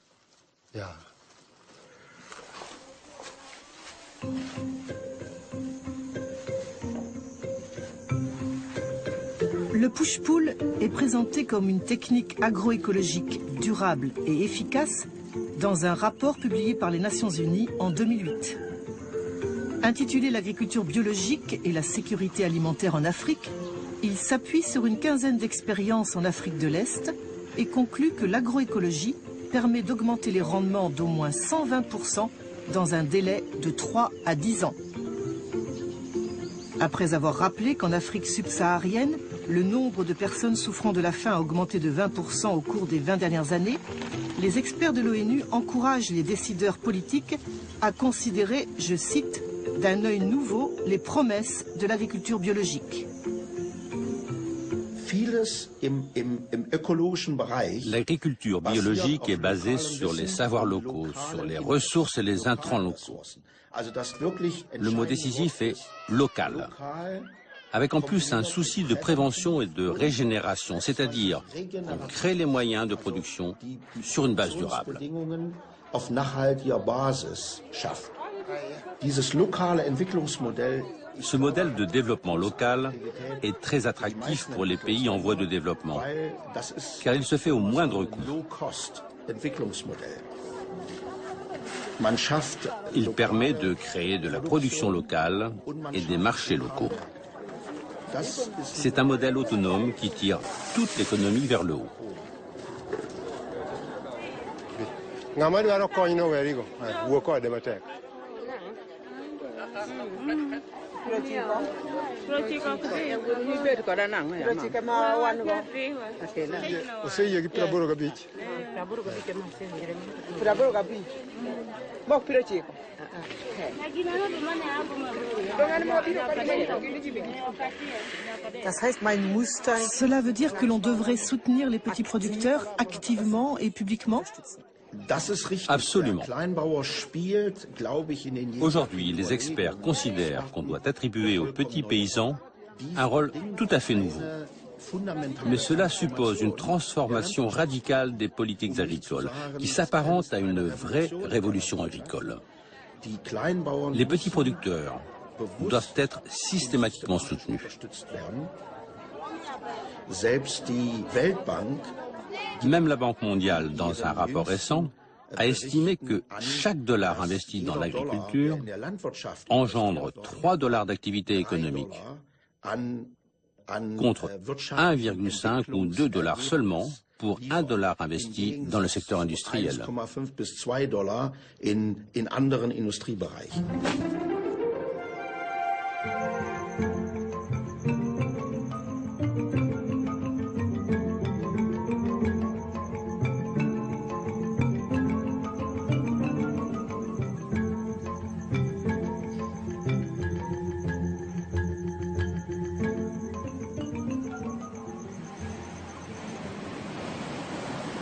Le push-pull est présenté comme une technique agroécologique durable et efficace dans un rapport publié par les Nations Unies en 2008. Intitulé l'agriculture biologique et la sécurité alimentaire en Afrique, il s'appuie sur une quinzaine d'expériences en Afrique de l'Est et conclut que l'agroécologie permet d'augmenter les rendements d'au moins 120% dans un délai de 3 à 10 ans. Après avoir rappelé qu'en Afrique subsaharienne, le nombre de personnes souffrant de la faim a augmenté de 20% au cours des 20 dernières années, les experts de l'ONU encouragent les décideurs politiques à considérer, je cite, d'un œil nouveau les promesses de l'agriculture biologique. L'agriculture biologique est basée sur les savoirs locaux, sur les ressources et les intrants locaux. Le mot décisif est local, avec en plus un souci de prévention et de régénération, c'est-à-dire on crée les moyens de production sur une base durable. Ce modèle de développement local est très attractif pour les pays en voie de développement, car il se fait au moindre coût. Il permet de créer de la production locale et des marchés locaux. C'est un modèle autonome qui tire toute l'économie vers le haut. Cela veut dire que l'on devrait soutenir les petits producteurs activement et publiquement? Absolument. Aujourd'hui, les experts considèrent qu'on doit attribuer aux petits paysans un rôle tout à fait nouveau. Mais cela suppose une transformation radicale des politiques agricoles, qui s'apparente à une vraie révolution agricole. Les petits producteurs doivent être systématiquement soutenus. Même la Banque mondiale, dans un rapport récent, a estimé que chaque dollar investi dans l'agriculture engendre 3 dollars d'activité économique, contre 1,5 ou 2 dollars seulement pour 1 dollar investi dans le secteur industriel.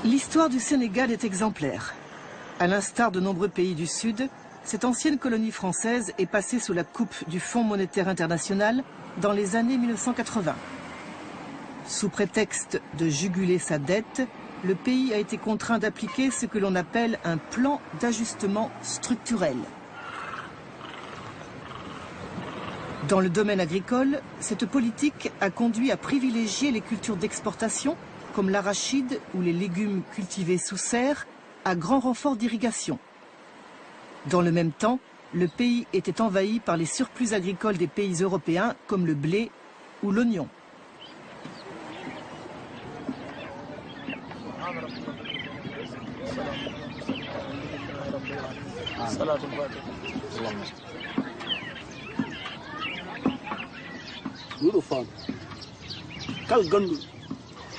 L'histoire du Sénégal est exemplaire. À l'instar de nombreux pays du Sud, cette ancienne colonie française est passée sous la coupe du Fonds monétaire international dans les années 1980. Sous prétexte de juguler sa dette, le pays a été contraint d'appliquer ce que l'on appelle un plan d'ajustement structurel. Dans le domaine agricole, cette politique a conduit à privilégier les cultures d'exportation comme l'arachide ou les légumes cultivés sous serre, à grand renfort d'irrigation. Dans le même temps, le pays était envahi par les surplus agricoles des pays européens comme le blé ou l'oignon.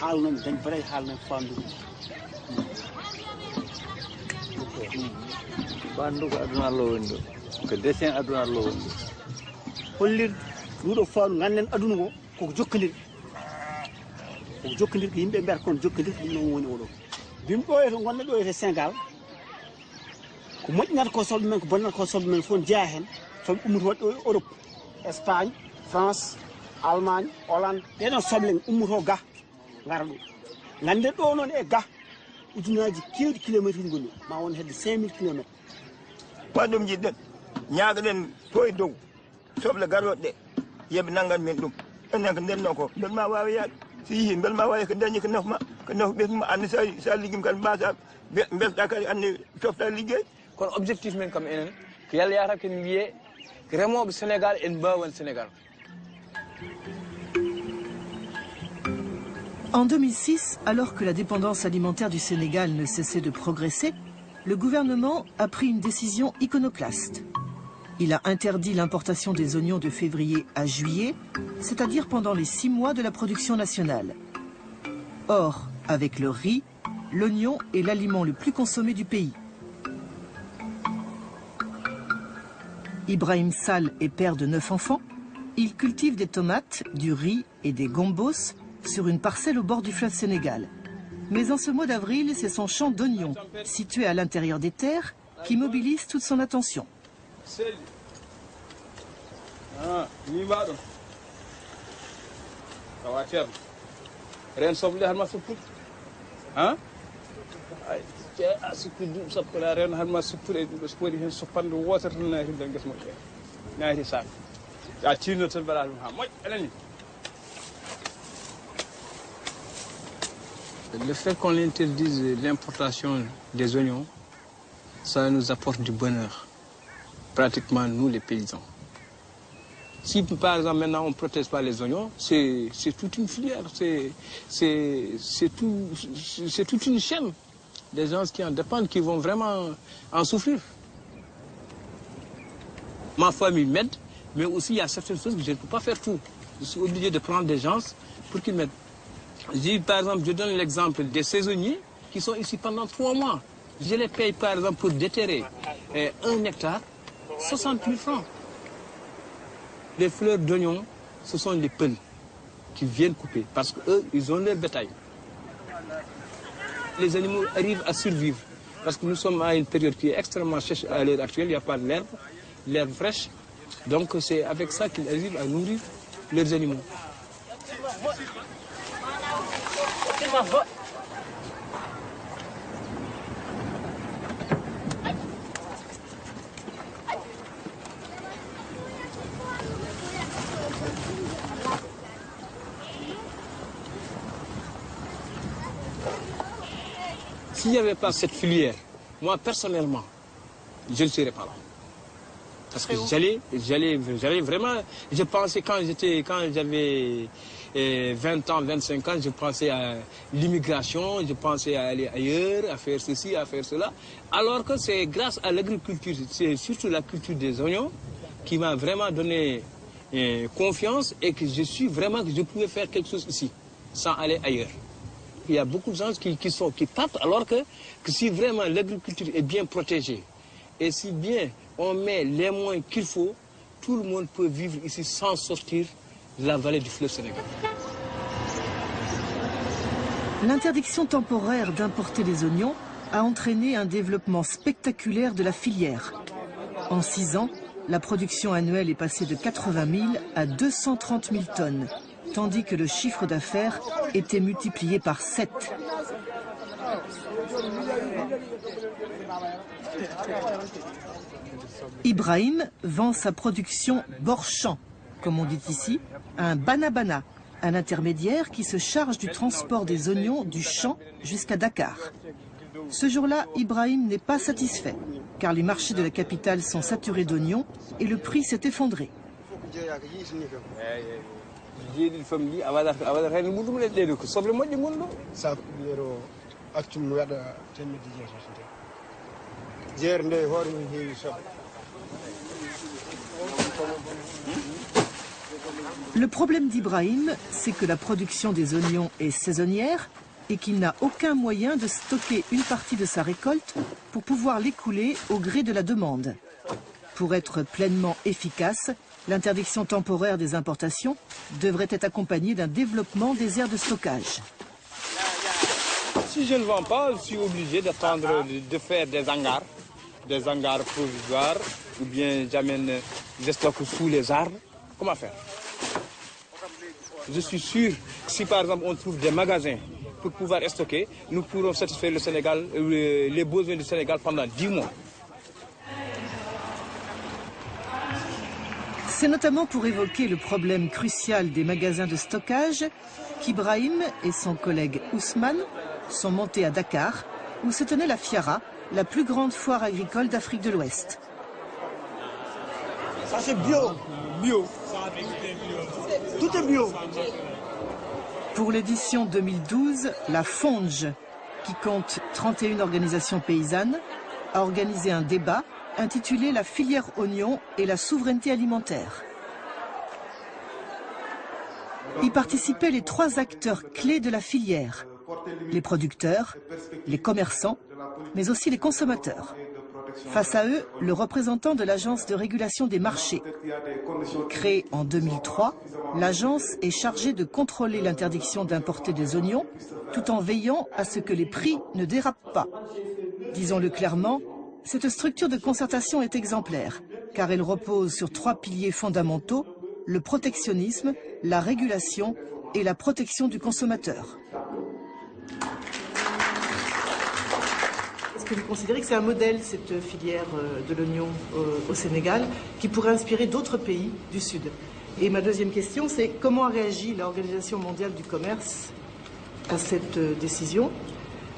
haalnomi dañ bare haalnomi fandu bandu ko aduna Allah woni ɗo ko dessin aduna Allah woni ɗo hollir ɗuɗo fandu ganden aduna ko koko jokkodir ko yimɓe mbiyata kon jokkodir ɗum noon woni oɗo bim ɗo e to gonɗo ɗo e Sénégal ko moƴƴinata ko soble men ko bonnata ko soble men fof jeeya hen soble ummoto waɗɗo e Europe Espagne France Allemagne Hollande ɗeɗon soble ummoto ga ngara ɗo gande ɗo noon e ga ujunaji kewɗi kilométre uji gonɗi ma won hedde 5000 kilomètres waɗ ɗum jiɗɗen ñaagaɗen to e dow soble garoɗe ɗe yimɓe nangan men ɗum enen ko ndenno ko bel ma wawi yaade so yeehi bel ma wawi ko dañi ko nafma ɓesma andi sa liggim kadi mbasa belɗa kadi andi tofta liggey kono objectif men kam enen ko yalla yata ken wiye ko remoɓe Sénégal en mbawan Sénégal. En 2006, alors que la dépendance alimentaire du Sénégal ne cessait de progresser, le gouvernement a pris une décision iconoclaste. Il a interdit l'importation des oignons de février à juillet, c'est-à-dire pendant les 6 mois de la production nationale. Or, avec le riz, l'oignon est l'aliment le plus consommé du pays. Ibrahim Sall est père de 9 enfants. Il cultive des tomates, du riz et des gombos sur une parcelle au bord du fleuve Sénégal. Mais en ce mois d'avril, c'est son champ d'oignons, situé à l'intérieur des terres, qui mobilise toute son attention. Le fait qu'on interdise l'importation des oignons, ça nous apporte du bonheur, pratiquement nous les paysans. Si par exemple maintenant on ne protège pas les oignons, c'est toute une filière, c'est toute une chaîne. Des gens qui en dépendent, qui vont vraiment en souffrir. Ma famille m'aide, mais aussi il y a certaines choses que je ne peux pas faire tout. Je suis obligé de prendre des gens pour qu'ils m'aident. Par exemple, je donne l'exemple des saisonniers qui sont ici pendant 3 mois. Je les paye par exemple pour déterrer 1 hectare, 60 000 francs. Les fleurs d'oignon, ce sont les peuls qui viennent couper parce qu'eux, ils ont leur bétail. Les animaux arrivent à survivre Parce que nous sommes à une période qui est extrêmement sèche à l'heure actuelle, il n'y a pas l'herbe fraîche. Donc c'est avec ça qu'ils arrivent à nourrir leurs animaux. S'il n'y avait pas cette filière, moi personnellement, je ne serais pas là. Parce que j'allais vraiment, je pensais quand j'avais 20 ans, 25 ans, je pensais à l'immigration, je pensais à aller ailleurs, à faire ceci, à faire cela. Alors que c'est grâce à l'agriculture, c'est surtout la culture des oignons qui m'a vraiment donné confiance et que je suis vraiment que je pouvais faire quelque chose ici, sans aller ailleurs. Il y a beaucoup de gens qui partent alors que si vraiment l'agriculture est bien protégée et si bien on met les moyens qu'il faut, tout le monde peut vivre ici sans sortir de la vallée du fleuve Sénégal. L'interdiction temporaire d'importer les oignons a entraîné un développement spectaculaire de la filière. En 6 ans, la production annuelle est passée de 80 000 à 230 000 tonnes. Tandis que le chiffre d'affaires était multiplié par 7. Ibrahim vend sa production bord-champ, comme on dit ici, à un banabana, un intermédiaire qui se charge du transport des oignons du champ jusqu'à Dakar. Ce jour-là, Ibrahim n'est pas satisfait, car les marchés de la capitale sont saturés d'oignons et le prix s'est effondré. Le problème d'Ibrahim, c'est que la production des oignons est saisonnière et qu'il n'a aucun moyen de stocker une partie de sa récolte pour pouvoir l'écouler au gré de la demande. Pour être pleinement efficace, l'interdiction temporaire des importations devrait être accompagnée d'un développement des aires de stockage. Si je ne vends pas, je suis obligé de faire des hangars provisoires, ou bien j'amène des stocks sous les arbres. Comment faire? Je suis sûr que si par exemple on trouve des magasins pour pouvoir stocker, nous pourrons satisfaire le Sénégal, les besoins du Sénégal pendant 10 mois. C'est notamment pour évoquer le problème crucial des magasins de stockage qu'Ibrahim et son collègue Ousmane sont montés à Dakar, où se tenait la FIARA, la plus grande foire agricole d'Afrique de l'Ouest. Ça c'est bio. Tout est bio. Pour l'édition 2012, la FONGE, qui compte 31 organisations paysannes, a organisé un débat intitulé « La filière oignon et la souveraineté alimentaire ». Y participaient les 3 acteurs clés de la filière, les producteurs, les commerçants, mais aussi les consommateurs. Face à eux, le représentant de l'Agence de régulation des marchés. Créée en 2003, l'agence est chargée de contrôler l'interdiction d'importer des oignons, tout en veillant à ce que les prix ne dérapent pas. Disons-le clairement, cette structure de concertation est exemplaire, car elle repose sur 3 piliers fondamentaux, le protectionnisme, la régulation et la protection du consommateur. Est-ce que vous considérez que c'est un modèle, cette filière de l'oignon au Sénégal, qui pourrait inspirer d'autres pays du Sud? Et ma deuxième question, c'est comment a réagi l'Organisation mondiale du commerce à cette décision?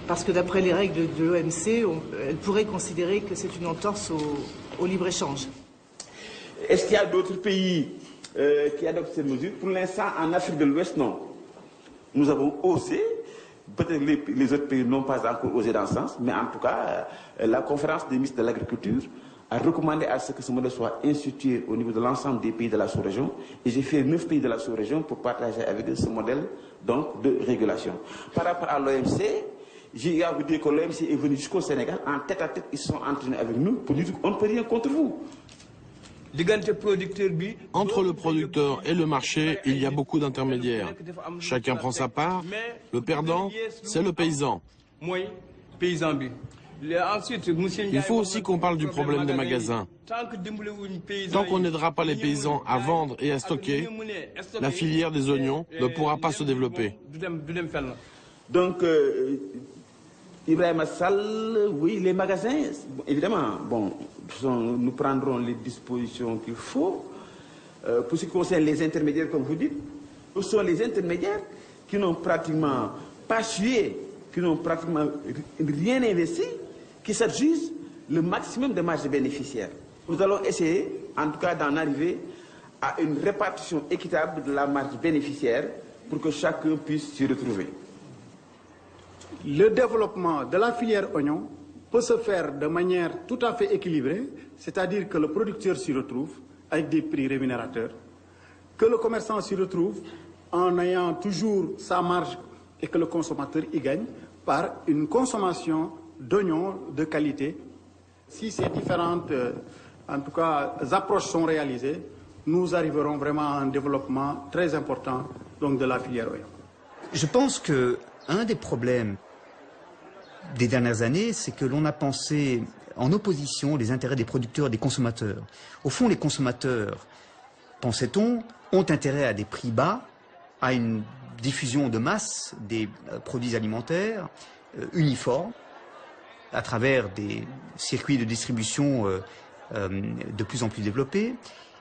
Parce que d'après les règles de l'OMC, elle pourrait considérer que c'est une entorse au libre-échange. Est-ce qu'il y a d'autres pays qui adoptent ces mesures? Pour l'instant, en Afrique de l'Ouest, non. Nous avons osé. Peut-être les autres pays n'ont pas encore osé dans ce sens, mais en tout cas, la conférence des ministres de l'Agriculture a recommandé à ce que ce modèle soit institué au niveau de l'ensemble des pays de la sous-région. Et j'ai fait 9 pays de la sous-région pour partager avec eux ce modèle donc, de régulation. Par rapport à l'OMC, j'ai à vous dire que l'OMC est venu jusqu'au Sénégal, en tête à tête, ils sont entraînés avec nous pour dire qu'on ne peut rien contre vous. Entre le producteur et le marché, il y a beaucoup d'intermédiaires. Chacun prend sa part. Le perdant, c'est le paysan. Il faut aussi qu'on parle du problème des magasins. Tant qu'on n'aidera pas les paysans à vendre et à stocker, la filière des oignons ne pourra pas se développer. Donc, Ibrahim Sall, oui, les magasins, évidemment, bon, nous prendrons les dispositions qu'il faut. Pour ce qui concerne les intermédiaires, comme vous dites, ce sont les intermédiaires qui n'ont pratiquement pas sué, qui n'ont pratiquement rien investi, qui s'adjugent le maximum de marge bénéficiaire. Nous allons essayer, en tout cas, d'en arriver à une répartition équitable de la marge bénéficiaire pour que chacun puisse s'y retrouver. Le développement de la filière oignon peut se faire de manière tout à fait équilibrée, c'est-à-dire que le producteur s'y retrouve avec des prix rémunérateurs, que le commerçant s'y retrouve en ayant toujours sa marge et que le consommateur y gagne par une consommation d'oignons de qualité. Si ces différentes, en tout cas, approches sont réalisées, nous arriverons vraiment à un développement très important donc, de la filière oignon. Je pense qu'un des problèmes des dernières années, c'est que l'on a pensé en opposition les intérêts des producteurs et des consommateurs. Au fond, les consommateurs, pensait-on, ont intérêt à des prix bas, à une diffusion de masse des produits alimentaires uniformes, à travers des circuits de distribution de plus en plus développés.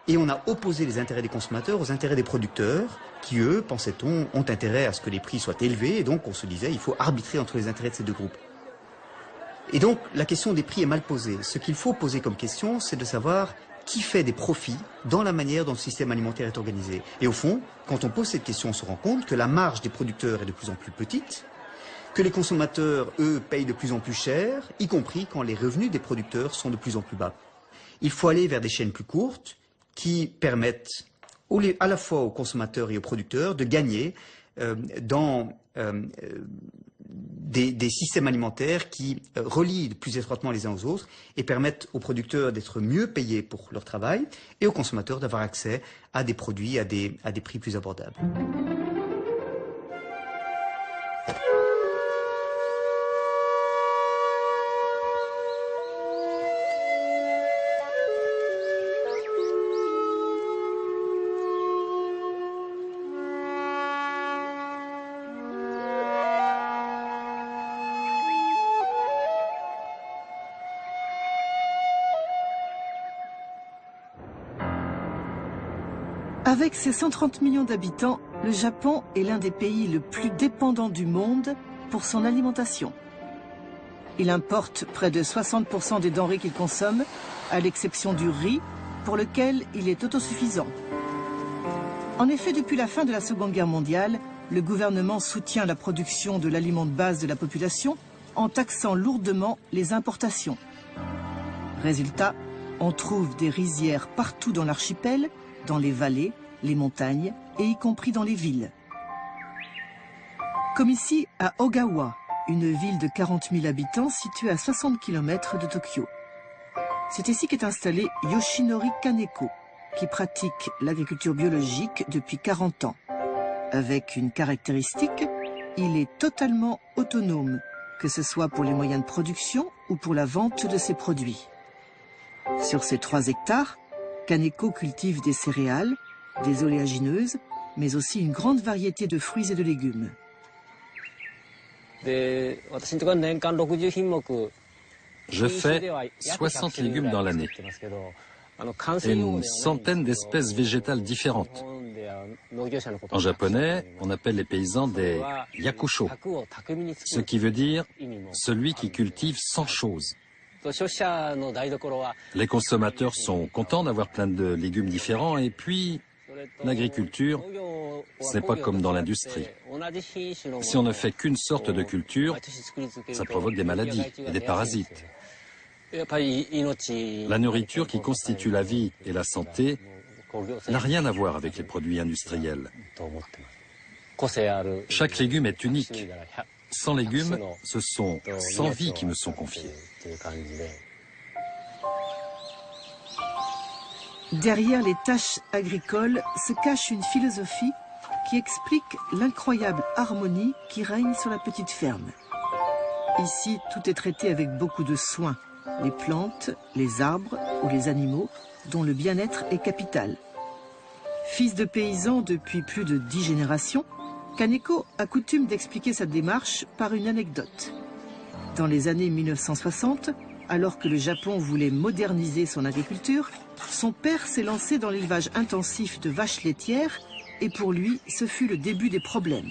Et on a opposé les intérêts des consommateurs aux intérêts des producteurs, qui eux, pensait-on, ont intérêt à ce que les prix soient élevés. Et donc on se disait, il faut arbitrer entre les intérêts de ces deux groupes. Et donc, la question des prix est mal posée. Ce qu'il faut poser comme question, c'est de savoir qui fait des profits dans la manière dont le système alimentaire est organisé. Et au fond, quand on pose cette question, on se rend compte que la marge des producteurs est de plus en plus petite, que les consommateurs, eux, payent de plus en plus cher, y compris quand les revenus des producteurs sont de plus en plus bas. Il faut aller vers des chaînes plus courtes qui permettent à la fois aux consommateurs et aux producteurs de gagner dans des systèmes alimentaires qui relient plus étroitement les uns aux autres et permettent aux producteurs d'être mieux payés pour leur travail et aux consommateurs d'avoir accès à des produits à des prix plus abordables. Avec ses 130 millions d'habitants, le Japon est l'un des pays le plus dépendant du monde pour son alimentation. Il importe près de 60% des denrées qu'il consomme, à l'exception du riz, pour lequel il est autosuffisant. En effet, depuis la fin de la Seconde Guerre mondiale, le gouvernement soutient la production de l'aliment de base de la population en taxant lourdement les importations. Résultat, on trouve des rizières partout dans l'archipel, dans les vallées, les montagnes et y compris dans les villes. Comme ici à Ogawa, une ville de 40 000 habitants située à 60 km de Tokyo. C'est ici qu'est installé Yoshinori Kaneko, qui pratique l'agriculture biologique depuis 40 ans. Avec une caractéristique, il est totalement autonome, que ce soit pour les moyens de production ou pour la vente de ses produits. Sur ses 3 hectares, Kaneko cultive des céréales, des oléagineuses, mais aussi une grande variété de fruits et de légumes. Je fais 60 légumes dans l'année et une centaine d'espèces végétales différentes. En japonais, on appelle les paysans des yakusho, ce qui veut dire celui qui cultive 100 choses. Les consommateurs sont contents d'avoir plein de légumes différents et puis l'agriculture, ce n'est pas comme dans l'industrie. Si on ne fait qu'une sorte de culture, ça provoque des maladies et des parasites. La nourriture qui constitue la vie et la santé n'a rien à voir avec les produits industriels. Chaque légume est unique. 100 légumes, ce sont 100 vies qui me sont confiées. Derrière les tâches agricoles se cache une philosophie qui explique l'incroyable harmonie qui règne sur la petite ferme. Ici, tout est traité avec beaucoup de soin. Les plantes, les arbres ou les animaux, dont le bien-être est capital. Fils de paysan depuis plus de 10 générations, Kaneko a coutume d'expliquer sa démarche par une anecdote. Dans les années 1960, alors que le Japon voulait moderniser son agriculture, son père s'est lancé dans l'élevage intensif de vaches laitières et pour lui, ce fut le début des problèmes.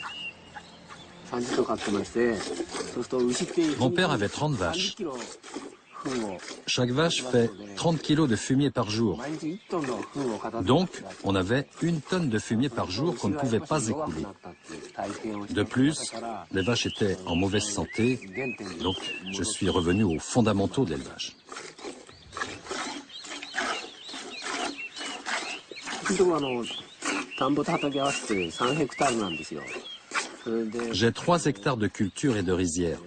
Mon père avait 30 vaches. Chaque vache fait 30 kilos de fumier par jour. Donc, on avait 1 tonne de fumier par jour qu'on ne pouvait pas écouler. De plus, les vaches étaient en mauvaise santé, donc je suis revenu aux fondamentaux de l'élevage. J'ai 3 hectares de culture et de rizières.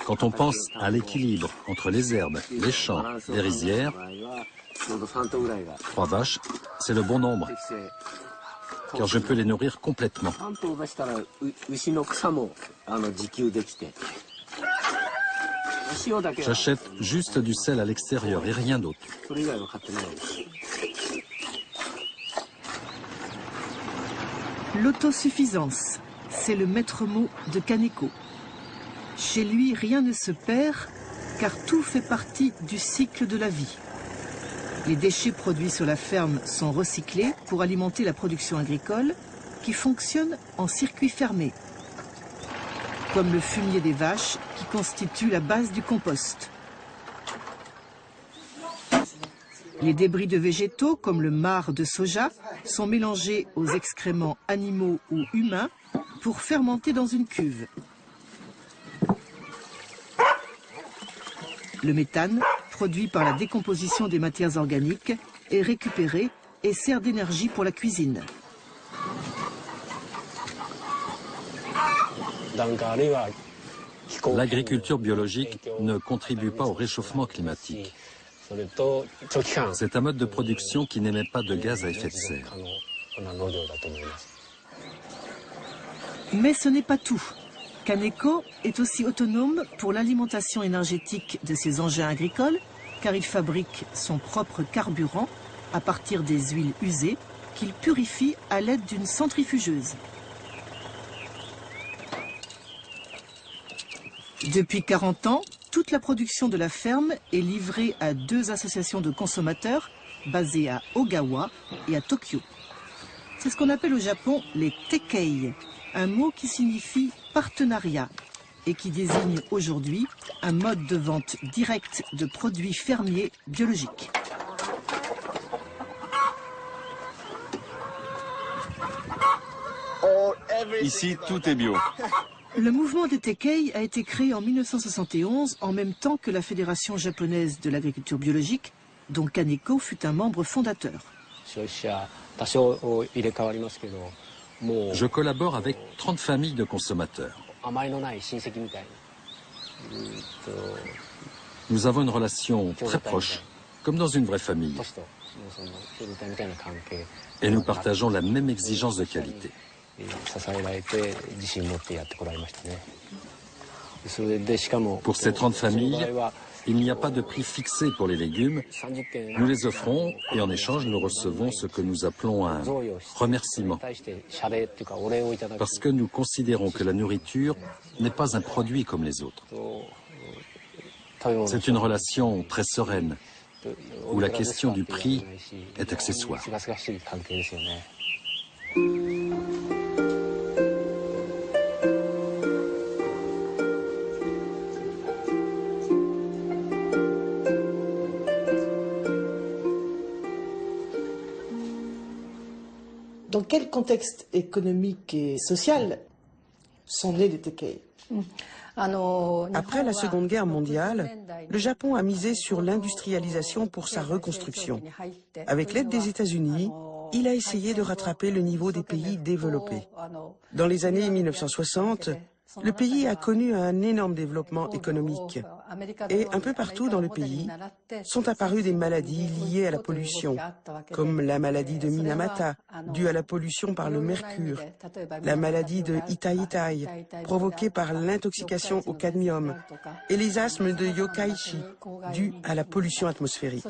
Quand on pense à l'équilibre entre les herbes, les champs, les rizières, 3 vaches, c'est le bon nombre, car je peux les nourrir complètement. J'achète juste du sel à l'extérieur et rien d'autre. L'autosuffisance, c'est le maître mot de Kaneko. Chez lui, rien ne se perd, car tout fait partie du cycle de la vie. Les déchets produits sur la ferme sont recyclés pour alimenter la production agricole, qui fonctionne en circuit fermé, comme le fumier des vaches qui constitue la base du compost. Les débris de végétaux, comme le marc de soja, sont mélangés aux excréments animaux ou humains pour fermenter dans une cuve. Le méthane, produit par la décomposition des matières organiques, est récupéré et sert d'énergie pour la cuisine. L'agriculture biologique ne contribue pas au réchauffement climatique. C'est un mode de production qui n'émet pas de gaz à effet de serre. Mais ce n'est pas tout. Kaneko est aussi autonome pour l'alimentation énergétique de ses engins agricoles, car il fabrique son propre carburant à partir des huiles usées qu'il purifie à l'aide d'une centrifugeuse. Depuis 40 ans, toute la production de la ferme est livrée à 2 associations de consommateurs basées à Ogawa et à Tokyo. C'est ce qu'on appelle au Japon les tekei, un mot qui signifie partenariat et qui désigne aujourd'hui un mode de vente directe de produits fermiers biologiques. Ici, tout est bio. Le mouvement des Tekei a été créé en 1971 en même temps que la Fédération japonaise de l'agriculture biologique, dont Kaneko fut un membre fondateur. Je collabore avec 30 familles de consommateurs. Nous avons une relation très proche, comme dans une vraie famille. Et nous partageons la même exigence de qualité. Pour ces 30 familles, il n'y a pas de prix fixé pour les légumes. Nous les offrons et en échange, nous recevons ce que nous appelons un remerciement. Parce que nous considérons que la nourriture n'est pas un produit comme les autres. C'est une relation très sereine, où la question du prix est accessoire. Dans quel contexte économique et social sont nés les Tekei? Après la Seconde Guerre mondiale, le Japon a misé sur l'industrialisation pour sa reconstruction. Avec l'aide des États-Unis, il a essayé de rattraper le niveau des pays développés. Dans les années 1960, Le pays a connu un énorme développement économique et un peu partout dans le pays sont apparues des maladies liées à la pollution, comme la maladie de Minamata, due à la pollution par le mercure, la maladie de Itai-Itai, provoquée par l'intoxication au cadmium, et les asthmes de Yokkaichi, dus à la pollution atmosphérique.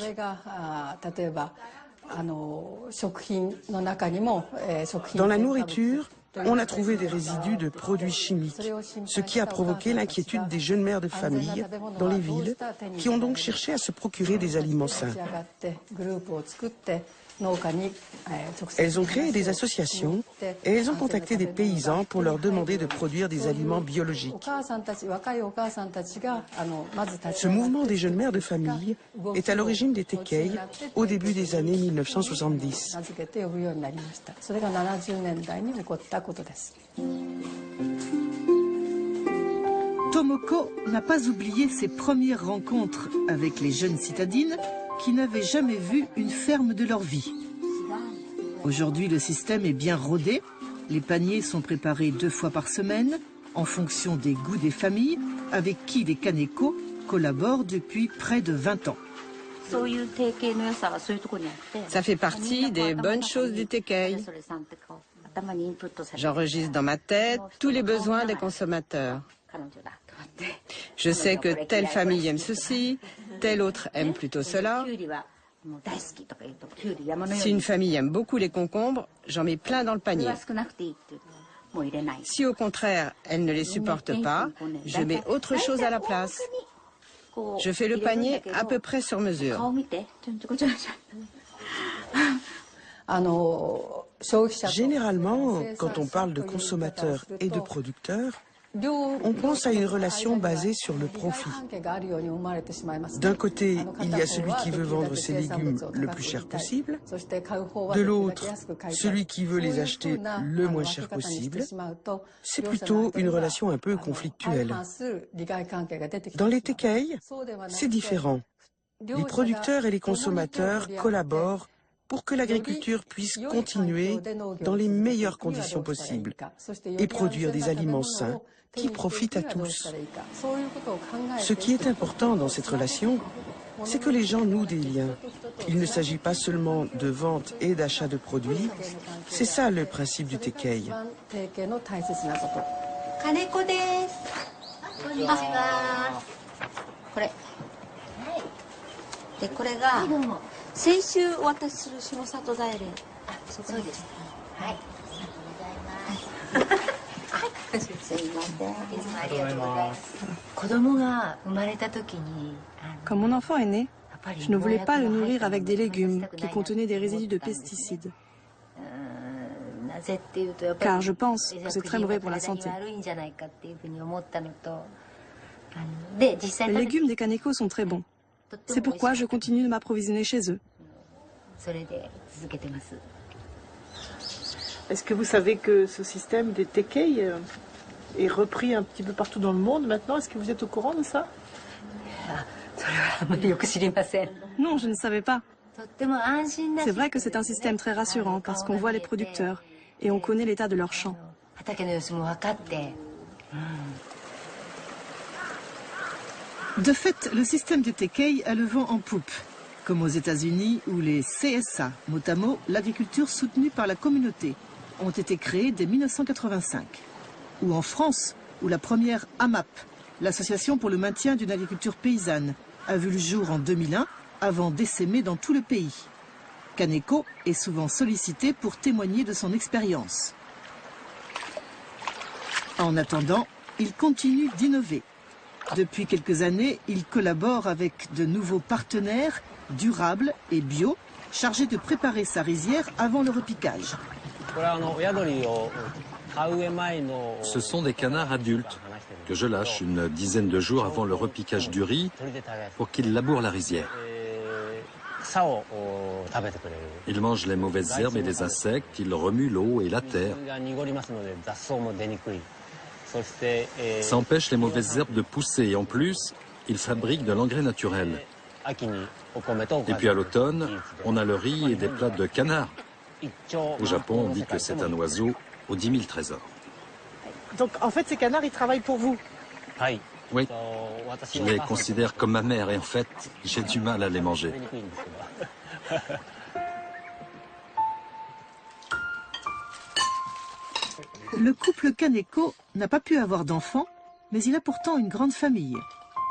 Dans la nourriture, on a trouvé des résidus de produits chimiques, ce qui a provoqué l'inquiétude des jeunes mères de famille dans les villes, qui ont donc cherché à se procurer des aliments sains. Elles ont créé des associations et elles ont contacté des paysans pour leur demander de produire des aliments biologiques. Ce mouvement des jeunes mères de famille est à l'origine des Tekei au début des années 1970. Tomoko n'a pas oublié ses premières rencontres avec les jeunes citadines qui n'avaient jamais vu une ferme de leur vie. Aujourd'hui, le système est bien rodé. Les paniers sont préparés 2 fois par semaine en fonction des goûts des familles avec qui les Kaneko collaborent depuis près de 20 ans. Ça fait partie des bonnes choses du Tekei. J'enregistre dans ma tête tous les besoins des consommateurs. Je sais que telle famille aime ceci, telle autre aime plutôt cela. Si une famille aime beaucoup les concombres, j'en mets plein dans le panier. Si au contraire, elle ne les supporte pas, je mets autre chose à la place. Je fais le panier à peu près sur mesure. Généralement, quand on parle de consommateurs et de producteurs, on pense à une relation basée sur le profit. D'un côté, il y a celui qui veut vendre ses légumes le plus cher possible. De l'autre, celui qui veut les acheter le moins cher possible. C'est plutôt une relation un peu conflictuelle. Dans les Tekei, c'est différent. Les producteurs et les consommateurs collaborent pour que l'agriculture puisse continuer dans les meilleures conditions possibles et produire des aliments sains qui profitent à tous. Ce qui est important dans cette relation, c'est que les gens nouent des liens. Il ne s'agit pas seulement de vente et d'achat de produits, c'est ça le principe du Tekei. Quand mon enfant est né, je ne voulais pas le nourrir avec des légumes qui contenaient des résidus de pesticides. Car je pense que c'est très mauvais pour la santé. Les légumes des Kaneko sont très bons. C'est pourquoi je continue de m'approvisionner chez eux. Est-ce que vous savez que ce système des Tekei est repris un petit peu partout dans le monde maintenant? Est-ce que vous êtes au courant de ça? Non, je ne savais pas. C'est vrai que c'est un système très rassurant parce qu'on voit les producteurs et on connaît l'état de leurs champs. De fait, le système des Tekei a le vent en poupe, comme aux États-Unis où les CSA, mot à mot, l'agriculture soutenue par la communauté, ont été créés dès 1985. Ou en France, où la première AMAP, l'Association pour le maintien d'une agriculture paysanne, a vu le jour en 2001, avant d'essaimer dans tout le pays. Kaneko est souvent sollicité pour témoigner de son expérience. En attendant, il continue d'innover. Depuis quelques années, il collabore avec de nouveaux partenaires durables et bio, chargés de préparer sa rizière avant le repiquage. Ce sont des canards adultes que je lâche une dizaine de jours avant le repiquage du riz pour qu'ils labourent la rizière. Ils mangent les mauvaises herbes et les insectes, ils remuent l'eau et la terre. Ça empêche les mauvaises herbes de pousser et en plus, ils fabriquent de l'engrais naturel. Et puis à l'automne, on a le riz et des plats de canard. Au Japon, on dit que c'est un oiseau aux 10 000 trésors. Donc en fait, ces canards, ils travaillent pour vous? Oui, je les considère comme ma mère et en fait, j'ai du mal à les manger. Le couple Kaneko n'a pas pu avoir d'enfants, mais il a pourtant une grande famille.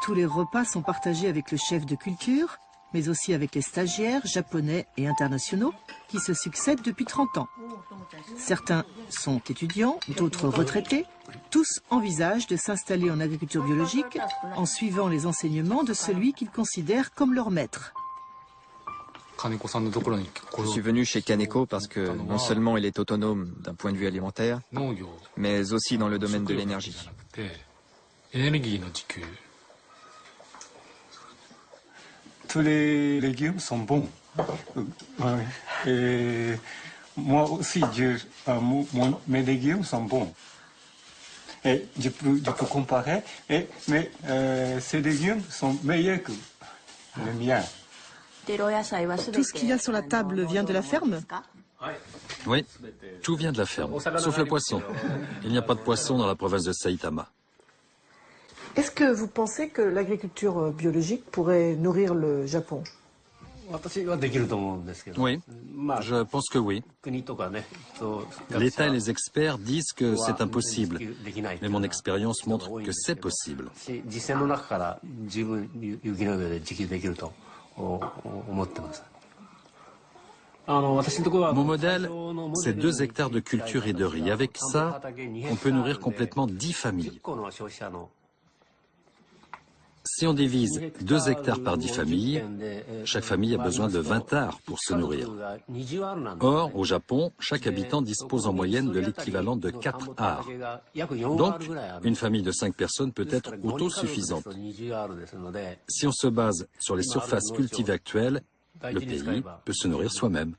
Tous les repas sont partagés avec le chef de culture, mais aussi avec les stagiaires japonais et internationaux qui se succèdent depuis 30 ans. Certains sont étudiants, d'autres retraités. Tous envisagent de s'installer en agriculture biologique en suivant les enseignements de celui qu'ils considèrent comme leur maître. Je suis venu chez Kaneko parce que non seulement il est autonome d'un point de vue alimentaire, mais aussi dans le domaine de l'énergie. Tous les légumes sont bons. Et moi aussi, mes légumes sont bons. Et je peux comparer, mais ces légumes sont meilleurs que les miens. Tout ce qu'il y a sur la table vient de la ferme? Oui, tout vient de la ferme, sauf le poisson. Il n'y a pas de poisson dans la province de Saitama. Est-ce que vous pensez que l'agriculture biologique pourrait nourrir le Japon? Oui, je pense que oui. L'État et les experts disent que c'est impossible, mais mon expérience montre que c'est possible. Mon modèle, c'est 2 hectares de culture et de riz. Avec ça, on peut nourrir complètement 10 familles. Si on divise 2 hectares par 10 familles, chaque famille a besoin de 20 arts pour se nourrir. Or, au Japon, chaque habitant dispose en moyenne de l'équivalent de 4 arts. Donc, une famille de 5 personnes peut être autosuffisante. Si on se base sur les surfaces cultivées actuelles, le pays peut se nourrir soi-même.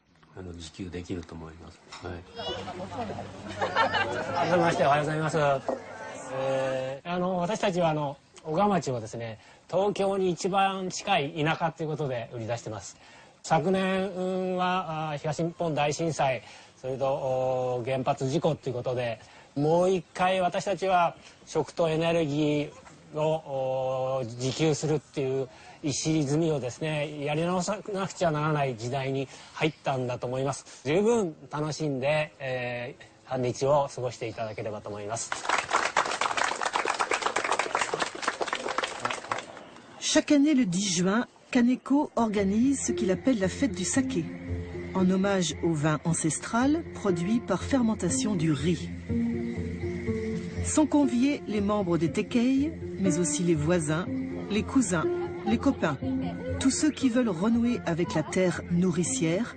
Chaque année, le 10 juin, Kaneko organise ce qu'il appelle la fête du saké, en hommage au vin ancestral produit par fermentation du riz. Sont conviés les membres des Tekei, mais aussi les voisins, les cousins, les copains, tous ceux qui veulent renouer avec la terre nourricière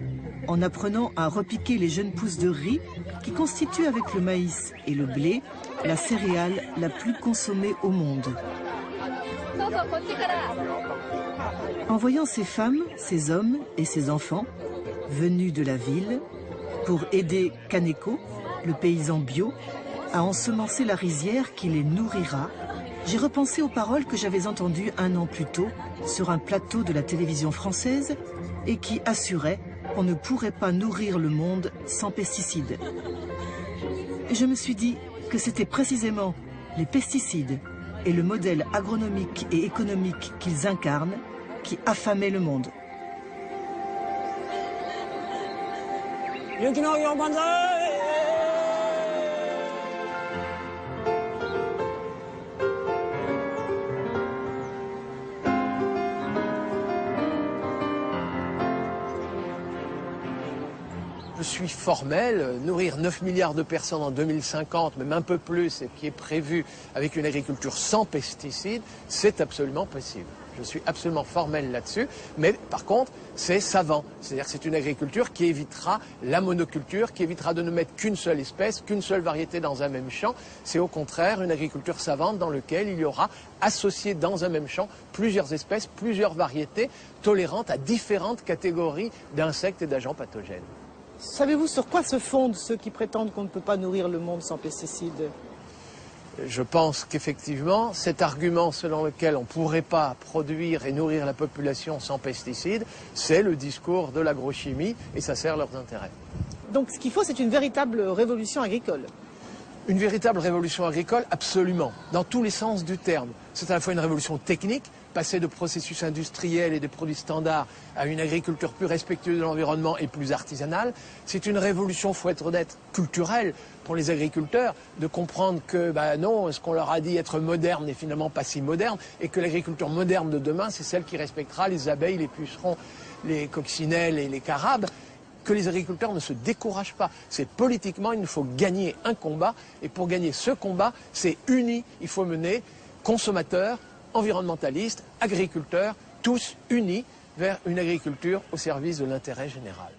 en apprenant à repiquer les jeunes pousses de riz qui constituent avec le maïs et le blé la céréale la plus consommée au monde. En voyant ces femmes, ces hommes et ces enfants venus de la ville pour aider Kaneko, le paysan bio, à ensemencer la rizière qui les nourrira, j'ai repensé aux paroles que j'avais entendues 1 an plus tôt sur un plateau de la télévision française et qui assuraient qu'on ne pourrait pas nourrir le monde sans pesticides. Et je me suis dit que c'était précisément les pesticides et le modèle agronomique et économique qu'ils incarnent qui affamaient le monde. Je suis formel, nourrir 9 milliards de personnes en 2050, même un peu plus, et qui est prévu avec une agriculture sans pesticides, c'est absolument possible. Je suis absolument formel là-dessus, mais par contre, c'est savant. C'est-à-dire que c'est une agriculture qui évitera la monoculture, qui évitera de ne mettre qu'une seule espèce, qu'une seule variété dans un même champ. C'est au contraire une agriculture savante dans laquelle il y aura associé dans un même champ plusieurs espèces, plusieurs variétés, tolérantes à différentes catégories d'insectes et d'agents pathogènes. Savez-vous sur quoi se fondent ceux qui prétendent qu'on ne peut pas nourrir le monde sans pesticides? Je pense qu'effectivement, cet argument selon lequel on ne pourrait pas produire et nourrir la population sans pesticides, c'est le discours de l'agrochimie et ça sert leurs intérêts. Donc ce qu'il faut, c'est une véritable révolution agricole. Une véritable révolution agricole, absolument, dans tous les sens du terme. C'est à la fois une révolution technique, passer de processus industriels et de produits standards à une agriculture plus respectueuse de l'environnement et plus artisanale. C'est une révolution, faut être honnête, culturelle pour les agriculteurs, de comprendre que non, ce qu'on leur a dit être moderne n'est finalement pas si moderne, et que l'agriculture moderne de demain, c'est celle qui respectera les abeilles, les pucerons, les coccinelles et les carabes. Que les agriculteurs ne se découragent pas. C'est politiquement, il nous faut gagner un combat, et pour gagner ce combat, c'est uni. Il faut mener consommateurs, environnementalistes, agriculteurs, tous unis vers une agriculture au service de l'intérêt général.